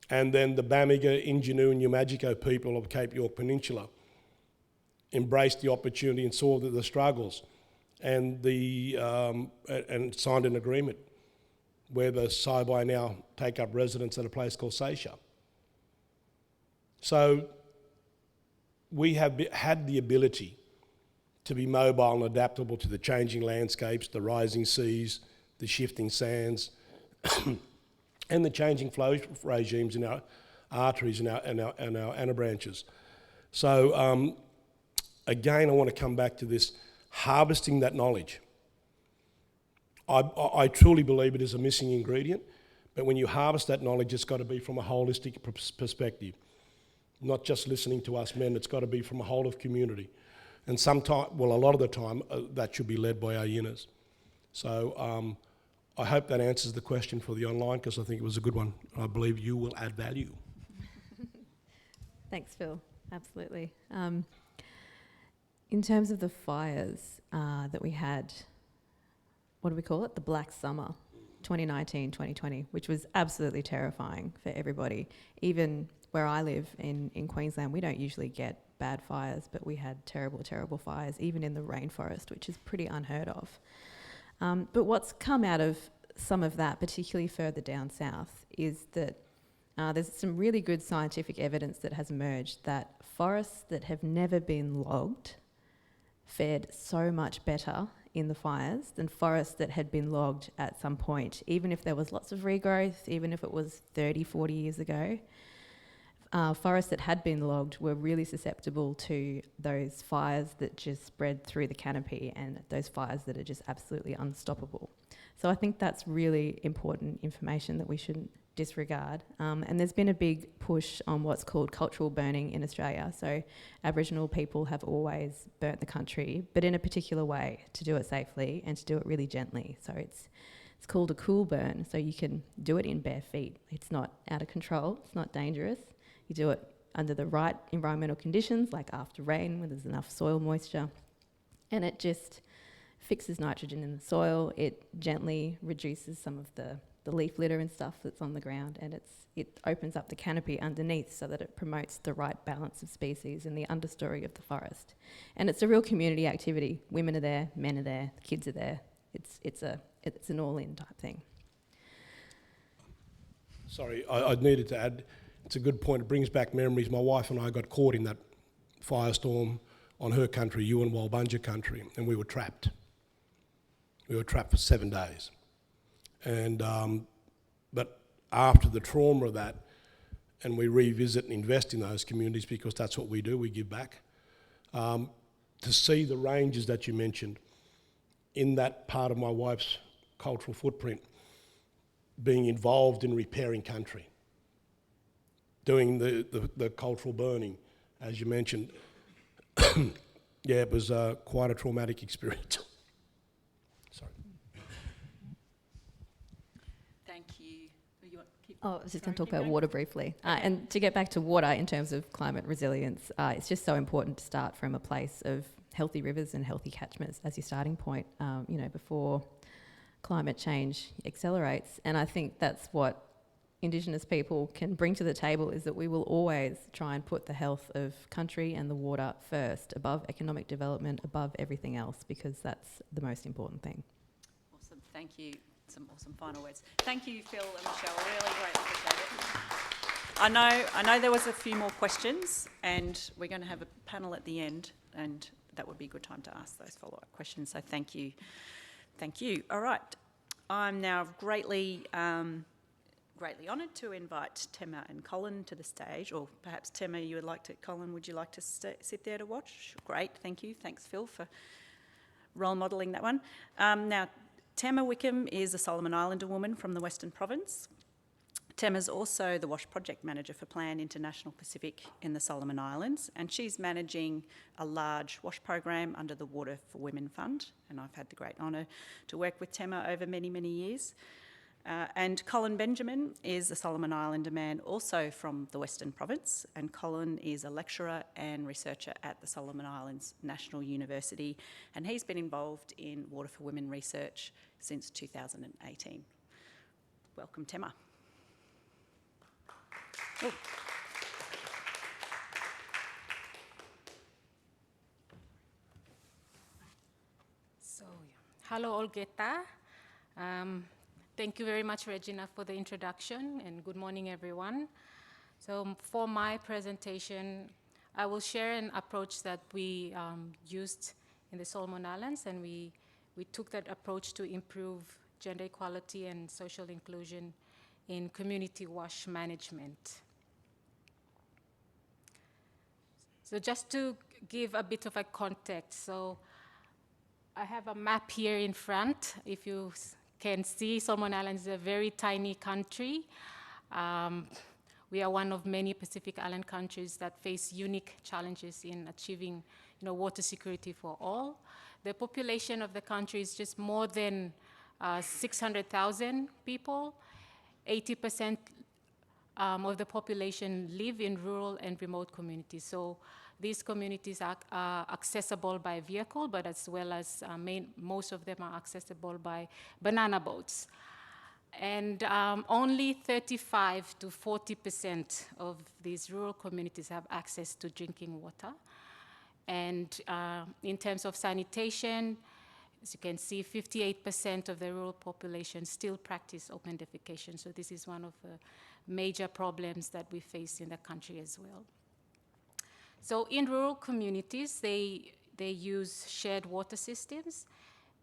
And then the Bamaga, Injinu and Umagico people of Cape York Peninsula embraced the opportunity and saw the struggles and signed an agreement where the Saibai now take up residence at a place called Seisha. So we have had the ability to be mobile and adaptable to the changing landscapes, the rising seas, the shifting sands, and the changing flow regimes in our arteries and our anabranches. So again, I want to come back to this, harvesting that knowledge. I truly believe it is a missing ingredient, but when you harvest that knowledge, it's got to be from a holistic perspective, not just listening to us men, it's got to be from a whole of community. And a lot of the time, that should be led by our units. So I hope that answers the question for the online, because I think it was a good one. I believe you will add value. Thanks, Phil. Absolutely. In terms of the fires that we had, what do we call it? The Black Summer, 2019, 2020, which was absolutely terrifying for everybody. Even where I live in Queensland, we don't usually get bad fires, but we had terrible, terrible fires, even in the rainforest, which is pretty unheard of. But what's come out of some of that, particularly further down south, is that there's some really good scientific evidence that has emerged that forests that have never been logged fared so much better in the fires than forests that had been logged at some point, even if there was lots of regrowth, even if it was 30, 40 years ago. Forests that had been logged were really susceptible to those fires that just spread through the canopy, and those fires that are just absolutely unstoppable. So I think that's really important information that we shouldn't disregard. And there's been a big push on what's called cultural burning in Australia. So Aboriginal people have always burnt the country, but in a particular way, to do it safely and to do it really gently. So it's called a cool burn, so you can do it in bare feet. It's not out of control, it's not dangerous. You do it under the right environmental conditions, like after rain, when there's enough soil moisture, and it just fixes nitrogen in the soil. It gently reduces some of the leaf litter and stuff that's on the ground, and it opens up the canopy underneath so that it promotes the right balance of species in the understory of the forest. And it's a real community activity. Women are there, men are there, kids are there. It's an all-in type thing. Sorry, I needed to add, it's a good point. It brings back memories. My wife and I got caught in that firestorm on her country, Yuin Walbunja country, and we were trapped. We were trapped for 7 days. And but after the trauma of that, and we revisit and invest in those communities, because that's what we do, we give back, to see the ranges that you mentioned in that part of my wife's cultural footprint, being involved in repairing country, doing the cultural burning, as you mentioned. Yeah, it was quite a traumatic experience. Sorry. Thank you. You want to keep Oh, I was just going to Sorry, talk keep about going. water briefly. And to get back to water in terms of climate resilience, it's just so important to start from a place of healthy rivers and healthy catchments as your starting point, before climate change accelerates. And I think that's what Indigenous people can bring to the table, is that we will always try and put the health of country and the water first, above economic development, above everything else, because that's the most important thing. Awesome, thank you. Some awesome final words. Thank you, Phil and Michelle. Really greatly appreciate it. I know there was a few more questions, and we're going to have a panel at the end, and that would be a good time to ask those follow-up questions. So thank you. Thank you. All right. I'm now greatly honoured to invite Tema and Colin to the stage, or perhaps Tema, Colin, would you like to sit there to watch? Great, thank you. Thanks, Phil, for role modelling that one. Now, Tema Wickham is a Solomon Islander woman from the Western Province. Tema's also the WASH Project Manager for Plan International Pacific in the Solomon Islands, and she's managing a large WASH program under the Water for Women Fund, and I've had the great honour to work with Tema over many, many years. And Colin Benjamin is a Solomon Islander man also from the Western Province, and Colin is a lecturer and researcher at the Solomon Islands National University, and he's been involved in Water for Women research since 2018. Welcome, Tema. Oh. So, hello Olgeta. Thank you very much, Regina, for the introduction, and good morning, everyone. So for my presentation, I will share an approach that we used in the Solomon Islands, and we took that approach to improve gender equality and social inclusion in community WASH management. So just to give a bit of a context, so I have a map here in front. If you can see, Solomon Islands is a very tiny country. We are one of many Pacific Island countries that face unique challenges in achieving water security for all. The population of the country is just more than 600,000 people. 80% of the population live in rural and remote communities. So these communities are accessible by vehicle, but as well as most of them are accessible by banana boats. And only 35 to 40% of these rural communities have access to drinking water. And in terms of sanitation, as you can see, 58% of the rural population still practice open defecation. So this is one of the major problems that we face in the country as well. So in rural communities, they use shared water systems,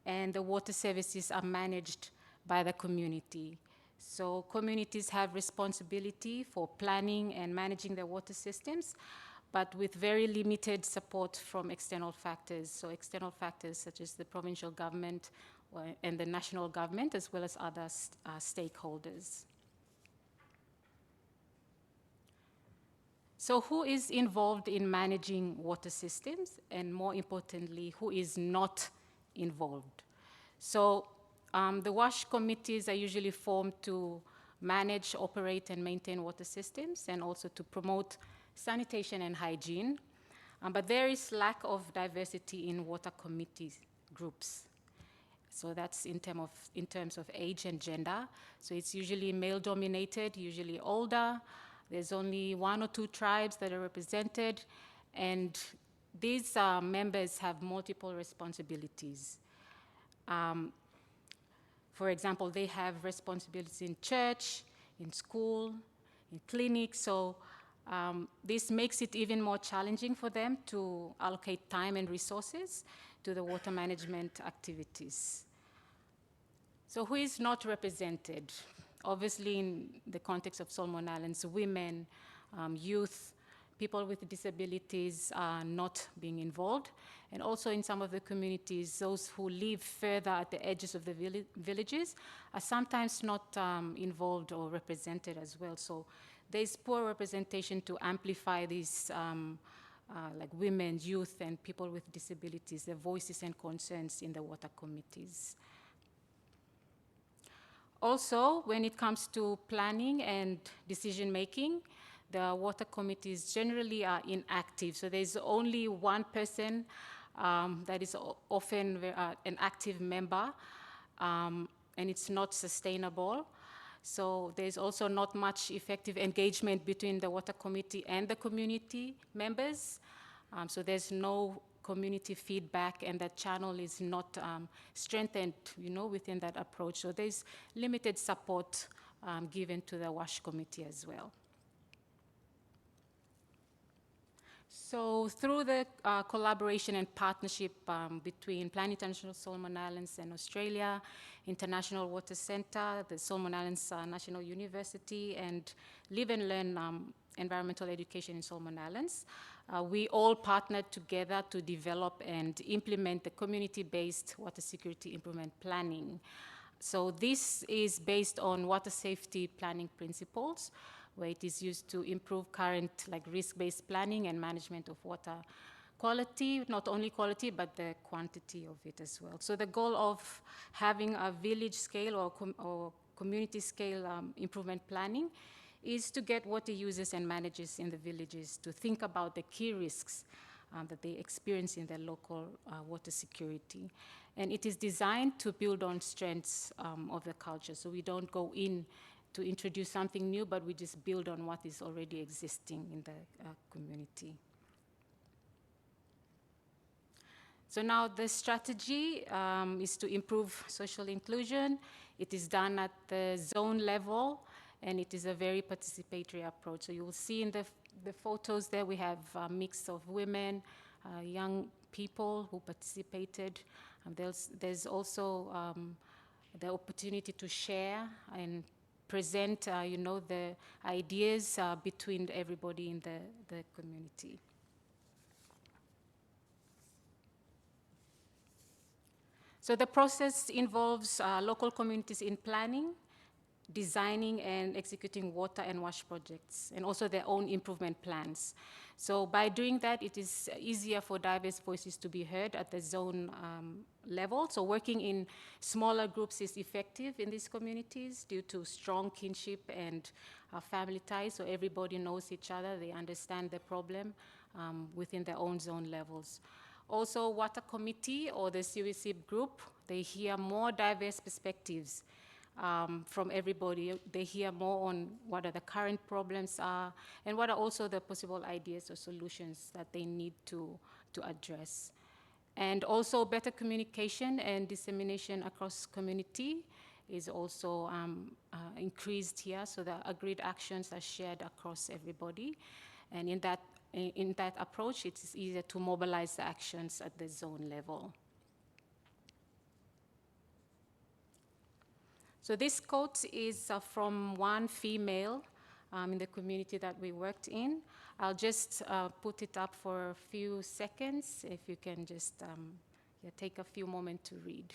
and the water services are managed by the community. So communities have responsibility for planning and managing their water systems, but with very limited support from external factors. So external factors such as the provincial government and the national government, as well as other stakeholders. So who is involved in managing water systems, and more importantly, who is not involved? So the WASH committees are usually formed to manage, operate, and maintain water systems, and also to promote sanitation and hygiene. But there is lack of diversity in water committee groups. So that's in terms of age and gender. So it's usually male-dominated, usually older. There's only 1 or 2 tribes that are represented, and these members have multiple responsibilities. For example, they have responsibilities in church, in school, in clinics, so this makes it even more challenging for them to allocate time and resources to the water management activities. So who is not represented? Obviously, in the context of Solomon Islands, women, youth, people with disabilities are not being involved. And also in some of the communities, those who live further at the edges of the villages are sometimes not involved or represented as well. So there's poor representation to amplify these like women, youth, and people with disabilities, their voices and concerns in the water committees. Also, when it comes to planning and decision-making, the water committees generally are inactive. So there's only one person that is often an active member, and it's not sustainable. So there's also not much effective engagement between the water committee and the community members. So there's no community feedback, and that channel is not strengthened, within that approach. So there's limited support given to the WASH committee as well. So through the collaboration and partnership between Plan International Solomon Islands and Australia, International Water Centre, the Solomon Islands National University, and Live and Learn Environmental Education in Solomon Islands, we all partnered together to develop and implement the community-based water security improvement planning. So this is based on water safety planning principles, where it is used to improve current risk-based planning and management of water quality, not only quality, but the quantity of it as well. So the goal of having a village scale or community scale improvement planning is to get water users and managers in the villages to think about the key risks that they experience in their local water security. And it is designed to build on strengths of the culture. So we don't go in to introduce something new, but we just build on what is already existing in the community. So now the strategy is to improve social inclusion. It is done at the zone level, and it is a very participatory approach. So you will see in the photos there we have a mix of women, young people who participated. There's also the opportunity to share and present, the ideas between everybody in the community. So the process involves local communities in planning, designing and executing water and wash projects, and also their own improvement plans. So by doing that, it is easier for diverse voices to be heard at the zone level. So working in smaller groups is effective in these communities due to strong kinship and family ties, so everybody knows each other, they understand the problem within their own zone levels. Also, water committee or the stewardship group, they hear more diverse perspectives from everybody. They hear more on what are the current problems are and what are also the possible ideas or solutions that they need to address. And also better communication and dissemination across community is also increased here, so the agreed actions are shared across everybody. And in that approach, it is easier to mobilize the actions at the zone level. So this quote is from one female in the community that we worked in. I'll just put it up for a few seconds, if you can just take a few moments to read.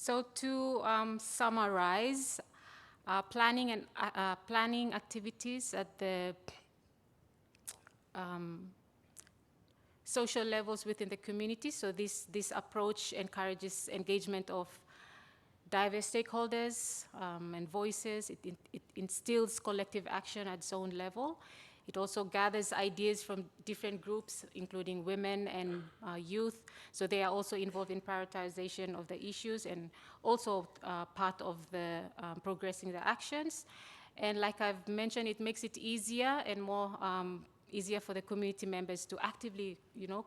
So to summarize, planning activities at the social levels within the community. So this approach encourages engagement of diverse stakeholders and voices. It instills collective action at zone level. It also gathers ideas from different groups, including women and youth. So they are also involved in prioritization of the issues and also part of the progressing the actions. And like I've mentioned, it makes it easier and more easier for the community members to actively,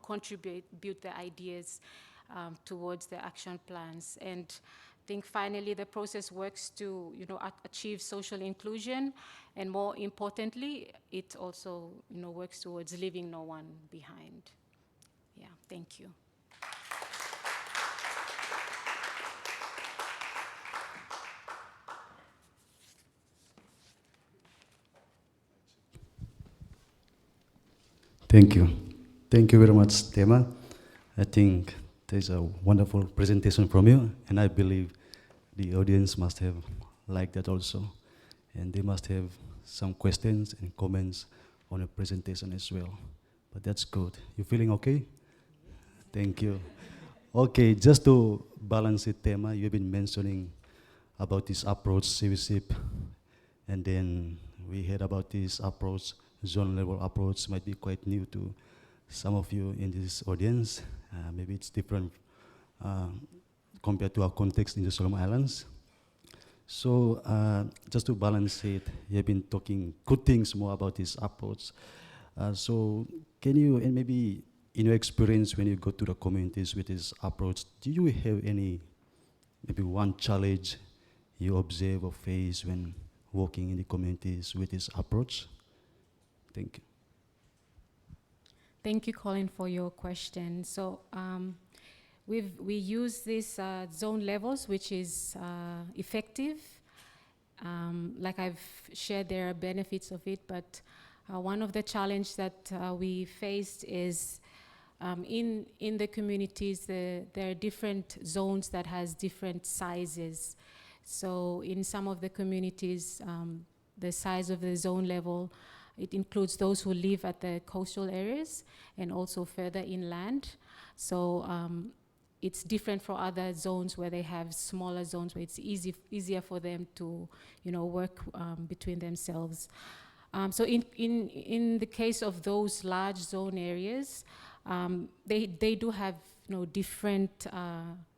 contribute the ideas towards the action plans. And I think finally the process works to, achieve social inclusion, and more importantly, it also, works towards leaving no one behind. Yeah, thank you. Thank you. Thank you very much, Tema. I think there's a wonderful presentation from you, and I believe the audience must have liked that also. And they must have some questions and comments on the presentation as well. But that's good. You feeling okay? Thank you. Okay, just to balance it, Tema, you've been mentioning about this approach, stewardship, and then we heard about this approach, zone level approach might be quite new to some of you in this audience. Maybe it's different compared to our context in the Solomon Islands. So just to balance it, you've been talking good things more about this approach. So can you, and maybe in your experience when you go to the communities with this approach, do you have any, maybe one challenge you observe or face when working in the communities with this approach? Thank you. Thank you, Colin, for your question. So we use these zone levels, which is effective. Like I've shared, there are benefits of it, but one of the challenges that we faced is in the communities, there are different zones that has different sizes. So in some of the communities, the size of the zone level, it includes those who live at the coastal areas and also further inland. So it's different for other zones where they have smaller zones where it's easier for them to, work between themselves. So in the case of those large zone areas, they do have, different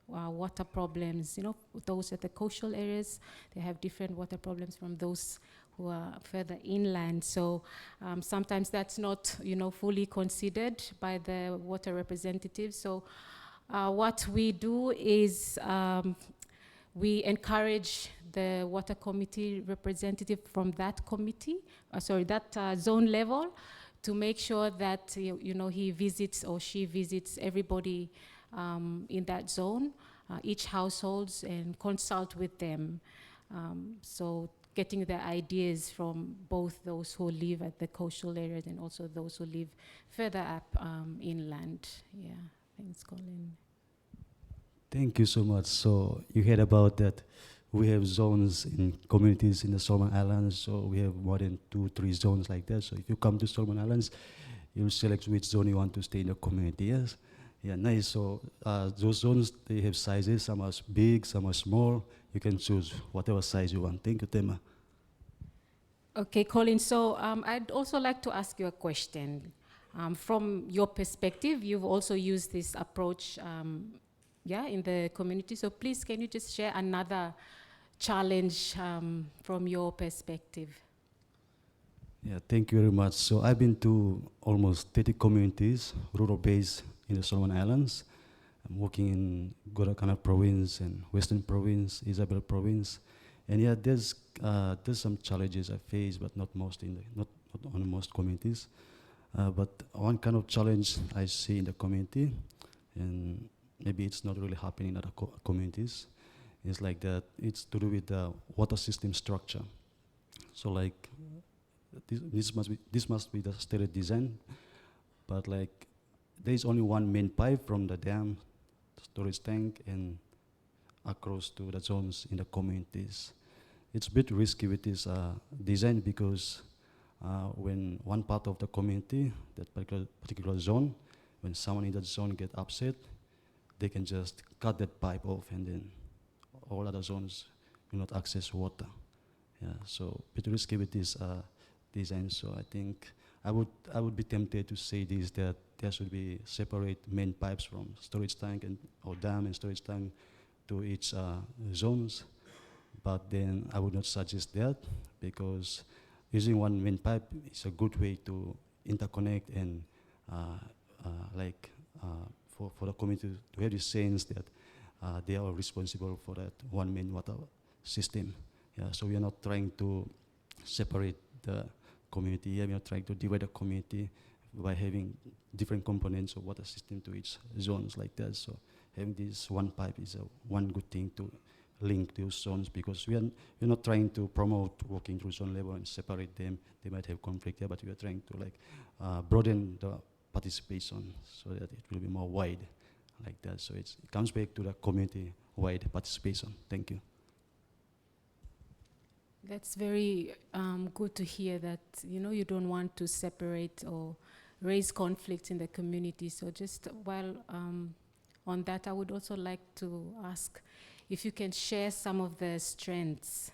water problems. Those at the coastal areas, they have different water problems from those who are further inland. So sometimes that's not, fully considered by the water representatives. So what we do is we encourage the water committee representative from that committee, that zone level, to make sure that he visits or she visits everybody in that zone each households and consult with them. So getting the ideas from both those who live at the coastal areas and also those who live further up inland. Yeah, thanks, Colin. Thank you so much. So you heard about that. We have zones in communities in the Solomon Islands. So we have more than 2-3 zones like that. So if you come to Solomon Islands, you select which zone you want to stay in the community. Yes. Yeah, nice. So those zones, they have sizes. Some are big, some are small. You can choose whatever size you want. Thank you, Tema. Okay, Colin, so I'd also like to ask you a question. From your perspective, you've also used this approach in the community. So please, can you just share another challenge from your perspective? Yeah, thank you very much. So I've been to almost 30 communities, rural-based in the Solomon Islands. I'm working in Guadalcanal Province and Western Province, Isabel Province. And yeah, there's some challenges I face, but not on most communities. But one kind of challenge I see in the community, and maybe it's not really happening in other communities, is like that. It's to do with the water system structure. So like this must be the stated design, but like there is only one main pipe from the dam, storage tank, and across to the zones in the communities. It's a bit risky with this design because when one part of the community, that particular zone, when someone in that zone get upset, they can just cut that pipe off and then all other zones will not access water. Yeah, so a bit risky with this design. So I think I would be tempted to say this, that there should be separate main pipes from storage tank or dam and storage tank to each zones. But then I would not suggest that because using one main pipe is a good way to interconnect and for the community to have the sense that they are responsible for that one main water system. Yeah, so we are not trying to separate the community. We are trying to divide the community by having different components of water system to each zones like that. So having this one pipe is one good thing to link those zones because we're not trying to promote working through zone level and separate them. They might have conflict there, but we are trying to broaden the participation so that it will be more wide like that. So it comes back to the community-wide participation. Thank you. That's very good to hear that, you don't want to separate or raise conflicts in the community. So just while on that, I would also like to ask if you can share some of the strengths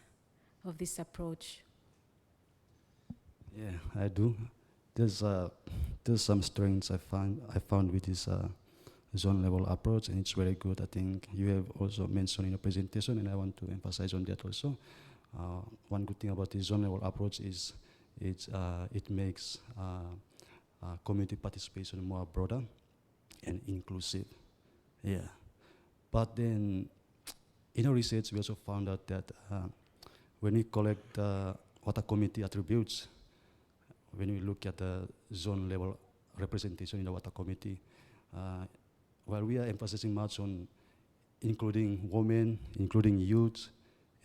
of this approach. Yeah, I do. There's some strengths I found with this zone level approach, and it's very good. I think you have also mentioned in your presentation, and I want to emphasize on that also. One good thing about this zone level approach is it makes community participation more broader and inclusive. Yeah, but then in our research we also found out that when we collect water community attributes, when we look at the zone level representation in the water community, while we are emphasizing much on including women, including youth,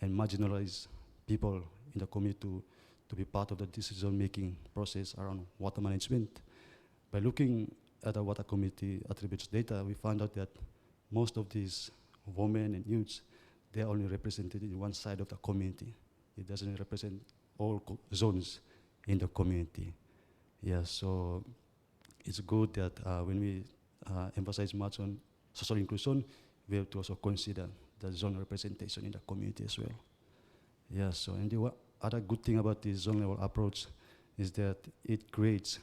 and marginalized people in the community to be part of the decision-making process around water management. By looking at the water community attributes data, we found out that most of these women and youths, they are only represented in one side of the community. It doesn't represent all zones in the community. Yeah, so it's good that when we emphasize much on social inclusion, we have to also consider the zone representation in the community as well. Yeah, so and the other good thing about this zone level approach is that it creates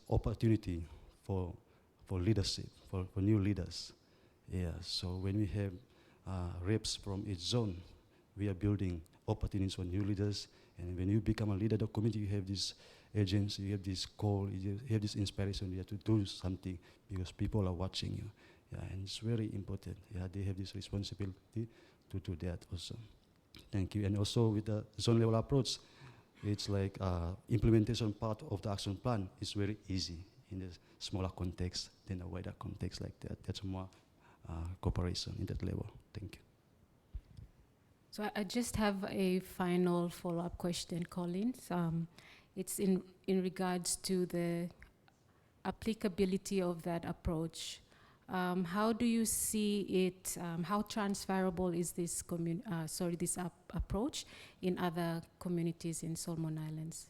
opportunity for leadership, for new leaders. Yeah, so when we have reps from each zone, we are building opportunities for new leaders. And when you become a leader of the community, you have this agency, you have this call, you have this inspiration, you have to do something because people are watching you. Yeah, and it's very important. Yeah, they have this responsibility to do that also. Thank you. And also with the zone level approach, it's like implementation part of the action plan is very easy in the smaller context than a wider context like that. That's more cooperation in that level. Thank you. So I just have a final follow-up question, Collins. It's in regards to the applicability of that approach. How do you see it? How transferable is this approach in other communities in Solomon Islands?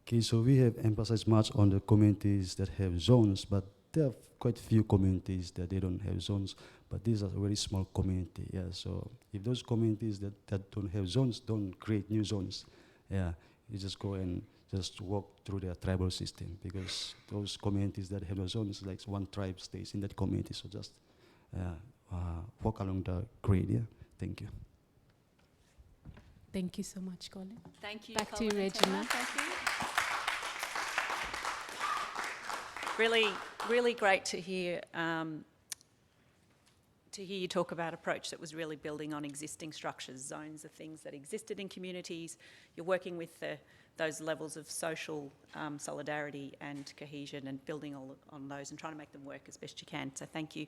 Okay, so we have emphasized much on the communities that have zones, but there are quite few communities that they don't have zones, but these are a very small community, yeah. So if those communities that don't have zones, don't create new zones, yeah, you just go and just walk through their tribal system, because those communities that have no zones, like one tribe stays in that community, so just walk along the grid, yeah. Thank you. Thank you so much, Colin. Thank you. Back Colin to you, and Tema. Regina. Thank you. Really great to hear you talk about approach that was really building on existing structures. Zones are things that existed in communities. You're working with those levels of social solidarity and cohesion and building on those and trying to make them work as best you can. So thank you.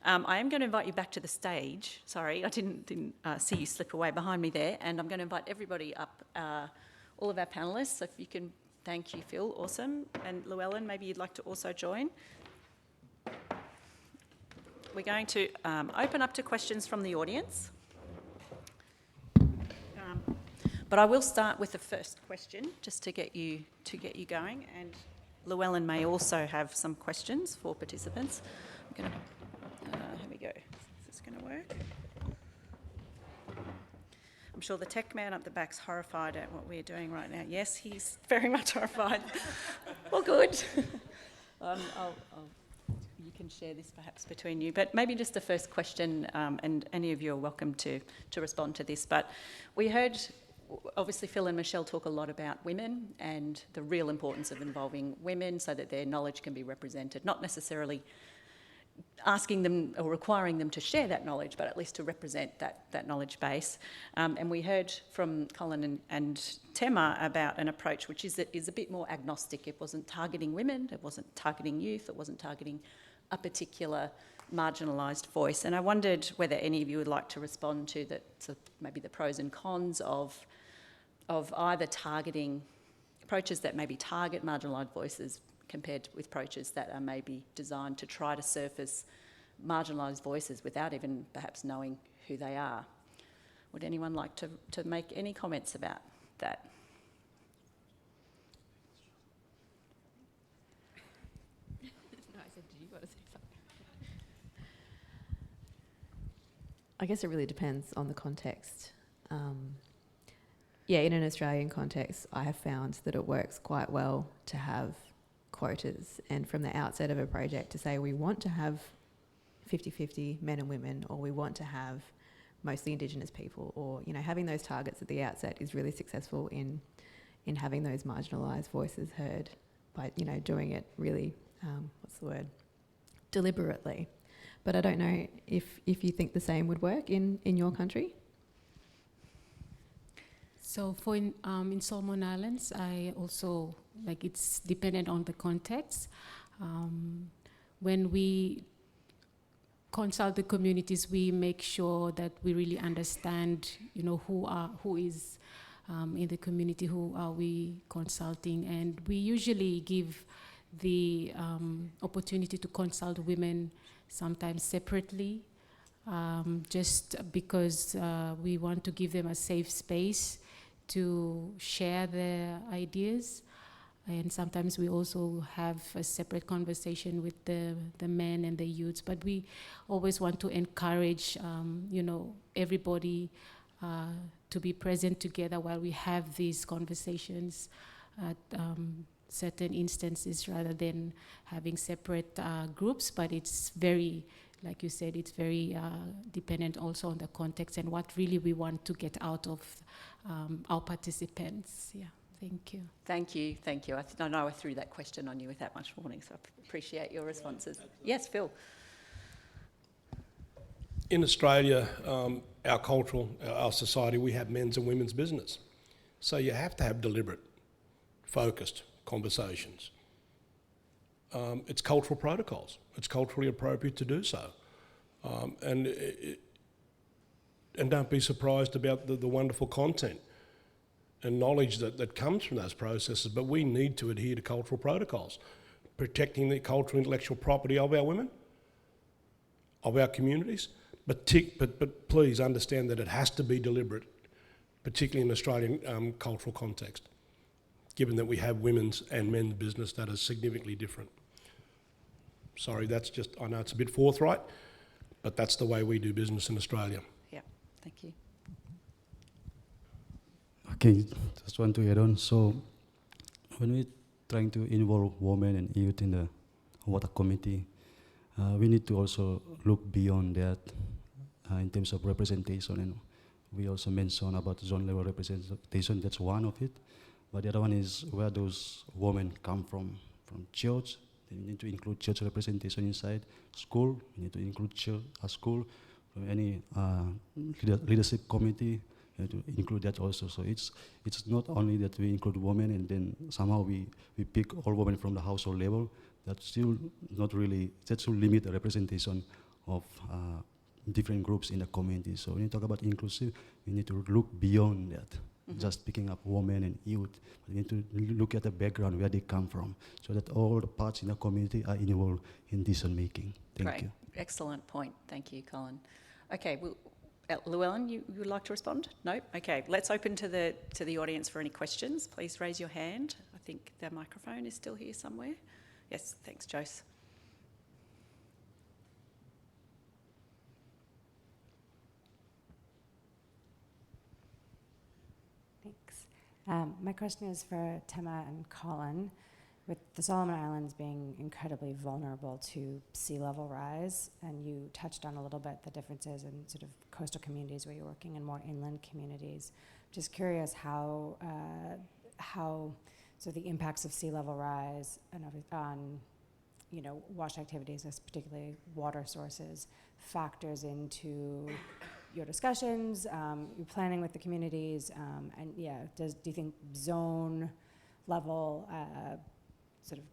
I am going to invite you back to the stage. Sorry, I didn't see you slip away behind me there. And I'm going to invite everybody up, all of our panellists. So if you can, thank you, Phil. Awesome. And Llewellyn, maybe you'd like to also join. We're going to open up to questions from the audience. But I will start with the first question, just to get you going. And Llewellyn may also have some questions for participants. I'm going to, here we go. Is this going to work? I'm sure the tech man up the back's horrified at what we're doing right now. Yes, he's very much horrified. Well, good. You can share this perhaps between you, but maybe just the first question, and any of you are welcome to respond to this. But we heard, obviously, Phil and Michelle talk a lot about women and the real importance of involving women so that their knowledge can be represented, not necessarily asking them or requiring them to share that knowledge, but at least to represent that knowledge base. And we heard from Colin and Tema about an approach which is a bit more agnostic. It wasn't targeting women, it wasn't targeting youth, it wasn't targeting a particular marginalised voice. And I wondered whether any of you would like to respond to that, so maybe the pros and cons of either targeting approaches that maybe target marginalised voices compared with approaches that are maybe designed to try to surface marginalised voices without even perhaps knowing who they are. Would anyone like to make any comments about that? I guess it really depends on the context. Yeah, in an Australian context, I have found that it works quite well to have quotas, and from the outset of a project to say we want to have 50-50 men and women, or we want to have mostly Indigenous people, or having those targets at the outset is really successful in having those marginalised voices heard by doing it really deliberately. But I don't know if you think the same would work in your country. So for in Solomon Islands, I also, it's dependent on the context. When we consult the communities, we make sure that we really understand, who is in the community, who are we consulting, and we usually give the opportunity to consult women sometimes separately, just because we want to give them a safe space to share their ideas. And sometimes we also have a separate conversation with the men and the youths, but we always want to encourage, everybody to be present together while we have these conversations at certain instances, rather than having separate groups. But it's very, like you said, it's very dependent also on the context and what really we want to get out of our participants. Yeah. Thank you. Thank you. I know I threw that question on you with that much warning, so I appreciate your responses. Yes, Phil. In Australia, our cultural, our society, we have men's and women's business. So you have to have deliberate, focused conversations it's cultural protocols. It's culturally appropriate to do so. And don't be surprised about the wonderful content and knowledge that comes from those processes, but we need to adhere to cultural protocols, protecting the cultural intellectual property of our women, of our communities, but please understand that it has to be deliberate, particularly in Australian cultural context, given that we have women's and men's business that is significantly different. Sorry, that's just, I know it's a bit forthright, but that's the way we do business in Australia. Yeah, thank you. Okay, just want to add on. So when we're trying to involve women and youth in the water committee, we need to also look beyond that in terms of representation. And we also mentioned about zone level representation, that's one of it. But the other one is where those women come from church. We need to include church representation inside school. We need to include church, school, from any leadership committee. We need to include that also. So it's not only that we include women and then somehow we pick all women from the household level. That's still not really, that should limit the representation of different groups in the community. So when you talk about inclusive, we need to look beyond that. Just picking up women and youth. We need to look at the background, where they come from, so that all the parts in the community are involved in decision making. Thank you. Excellent point. Thank you, Colin. Okay, well, Llewellyn, you would like to respond? No? Okay, let's open to the audience for any questions. Please raise your hand. I think the microphone is still here somewhere. Yes, thanks, Jose. Thanks. My question is for Tema and Colin. With the Solomon Islands being incredibly vulnerable to sea level rise, and you touched on a little bit the differences in sort of coastal communities where you're working and more inland communities. Just curious how so the impacts of sea level rise and on wash activities, particularly water sources, factors into your discussions, your planning with the communities, and do you think zone level sort of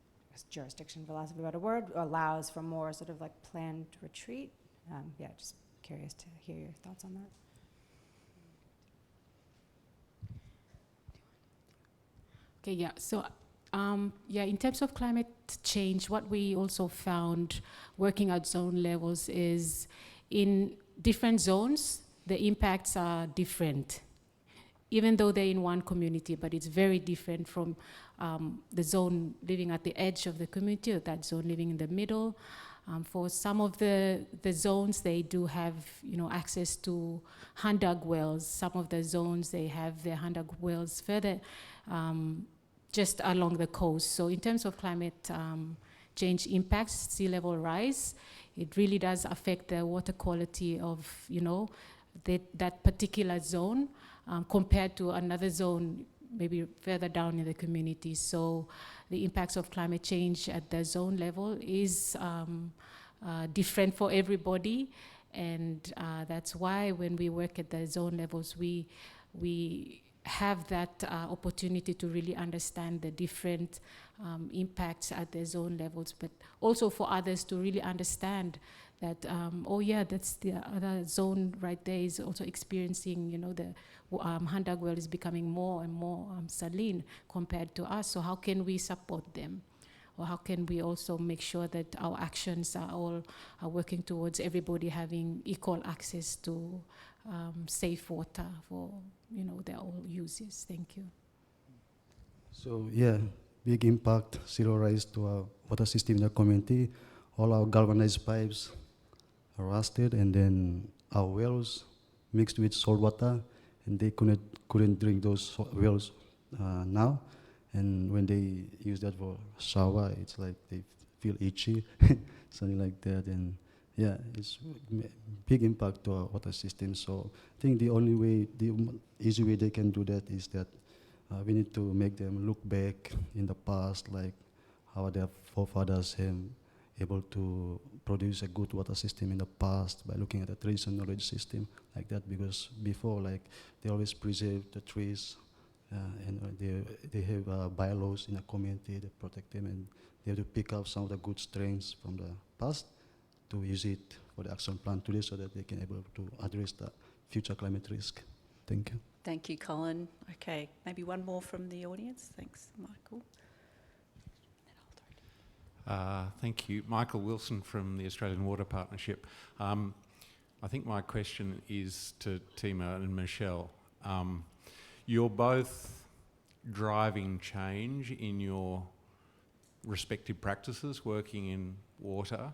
jurisdiction, for lack of a better word, allows for more sort of like planned retreat? Just curious to hear your thoughts on that. Okay, so in terms of climate change, what we also found working at zone levels is in different zones, the impacts are different, even though they're in one community, but it's very different from the zone living at the edge of the community or that zone living in the middle. For some of the zones, they do have access to hand-dug wells. Some of the zones, they have their hand-dug wells further just along the coast. So in terms of climate change impacts, sea level rise, it really does affect the water quality of that particular zone compared to another zone maybe further down in the community. So the impacts of climate change at the zone level is different for everybody, and that's why when we work at the zone levels, we have that opportunity to really understand the different impacts at the zone levels, but also for others to really understand that, that's the other zone right there is also experiencing, the hand-dug well is becoming more and more saline compared to us. So how can we support them? Or how can we also make sure that our actions are working towards everybody having equal access to safe water for, their all uses? Thank you. So big impact, zero rise to our water system in the community. All our galvanized pipes are rusted, and then our wells mixed with salt water, and they couldn't drink those wells now. And when they use that for shower, it's like they feel itchy, something like that. And it's big impact to our water system. So I think the easy way they can do that is that we need to make them look back in the past, like how their forefathers have able to produce a good water system in the past by looking at the traditional knowledge system like that, because before, like, they always preserve the trees they have bylaws in a community that protect them, and they have to pick up some of the good strengths from the past to use it for the action plan today so that they can able to address the future climate risk. Thank you. Thank you, Colin. Okay, maybe one more from the audience. Thanks, Michael. Thank you. Michael Wilson from the Australian Water Partnership. I think my question is to Tima and Michelle. You're both driving change in your respective practices working in water.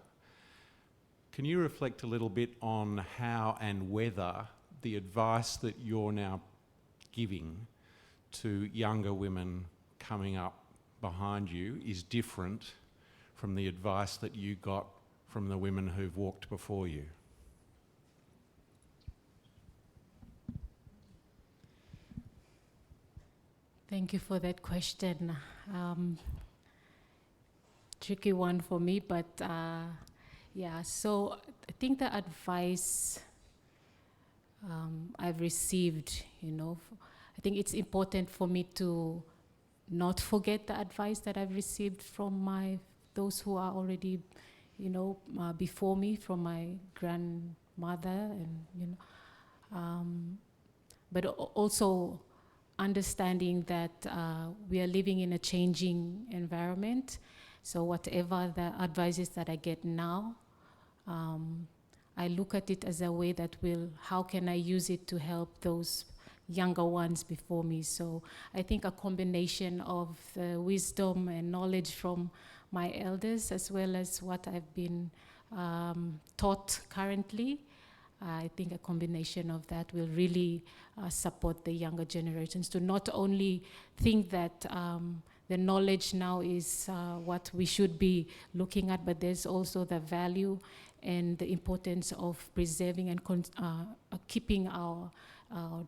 Can you reflect a little bit on how and whether the advice that you're now giving to younger women coming up behind you is different from the advice that you got from the women who've walked before you? Thank you for that question. Tricky one for me, but yeah, so I think the advice I've received, I think it's important for me to not forget the advice that I've received from those who are already, before me, from my grandmother, and but also understanding that we are living in a changing environment. So whatever the advices that I get now, I look at it as a way that how can I use it to help those younger ones before me? So I think a combination of the wisdom and knowledge from my elders, as well as what I've been taught currently, I think a combination of that will really support the younger generations to not only think that the knowledge now is what we should be looking at, but there's also the value and the importance of preserving and keeping our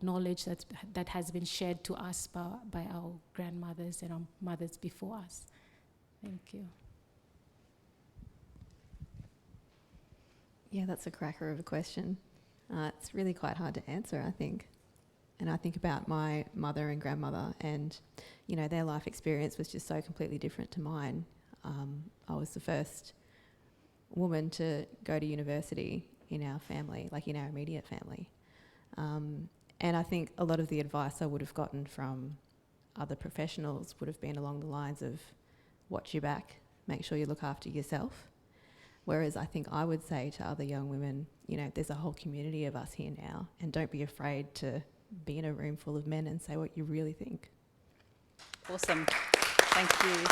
knowledge that has been shared to us by our grandmothers and our mothers before us. Thank you. Yeah, that's a cracker of a question. It's really quite hard to answer, I think. And I think about my mother and grandmother, and their life experience was just so completely different to mine. I was the first woman to go to university in our family, like in our immediate family. And I think a lot of the advice I would have gotten from other professionals would have been along the lines of watch your back, make sure you look after yourself. Whereas I think I would say to other young women, there's a whole community of us here now, and don't be afraid to be in a room full of men and say what you really think. Awesome. Thank you.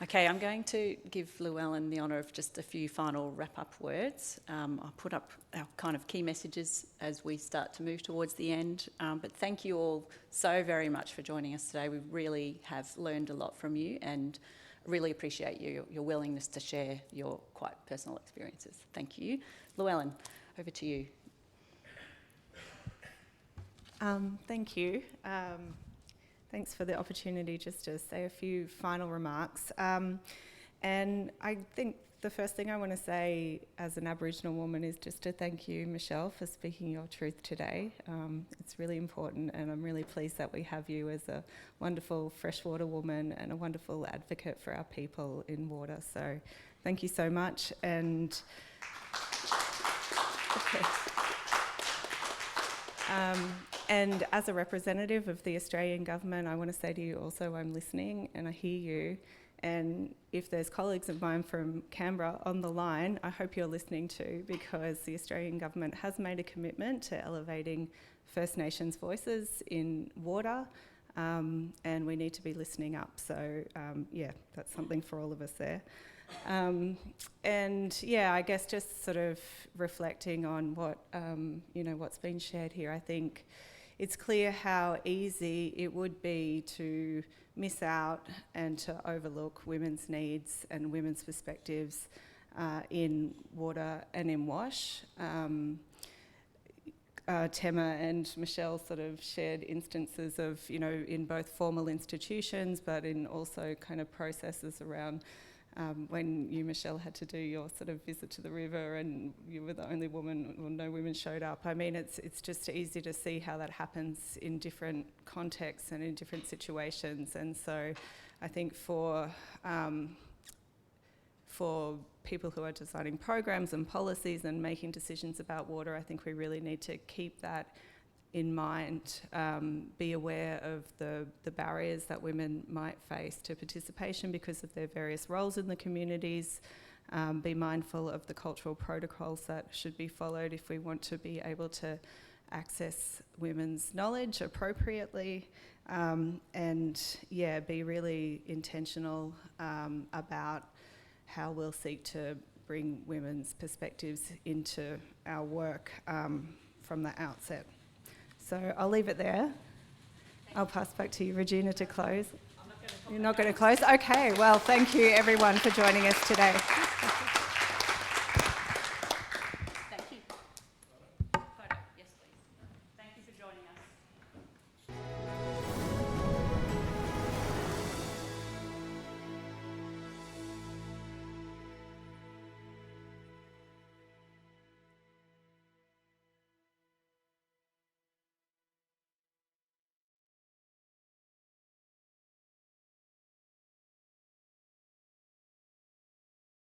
Okay, I'm going to give Llewellyn the honour of just a few final wrap-up words. I'll put up our kind of key messages as we start to move towards the end. But thank you all so very much for joining us today. We really have learned a lot from you, and really appreciate your willingness to share your quite personal experiences. Thank you. Llewellyn, over to you. Thank you. Thanks for the opportunity just to say a few final remarks. And I think the first thing I want to say as an Aboriginal woman is just to thank you, Michelle, for speaking your truth today. It's really important, and I'm really pleased that we have you as a wonderful freshwater woman and a wonderful advocate for our people in water. So thank you so much. And and as a representative of the Australian government, I want to say to you also, I'm listening and I hear you. And if there's colleagues of mine from Canberra on the line, I hope you're listening too, because the Australian government has made a commitment to elevating First Nations voices in water, and we need to be listening up. So yeah, that's something for all of us there. And yeah, I guess just sort of reflecting on what, what's been shared here, I think it's clear how easy it would be to miss out and to overlook women's needs and women's perspectives in water and in WASH. Tema and Michelle sort of shared instances of, in both formal institutions, but in also kind of processes around when you, Michelle, had to do your sort of visit to the river and you were the only woman, or no women showed up. I mean, it's just easy to see how that happens in different contexts and in different situations. And so I think for people who are designing programs and policies and making decisions about water, I think we really need to keep that in mind, be aware of the barriers that women might face to participation because of their various roles in the communities, be mindful of the cultural protocols that should be followed if we want to be able to access women's knowledge appropriately, and yeah, be really intentional about how we'll seek to bring women's perspectives into our work from the outset. So I'll leave it there. I'll pass back to you, Regina, to close. You're not going to close? Okay, well, thank you everyone for joining us today.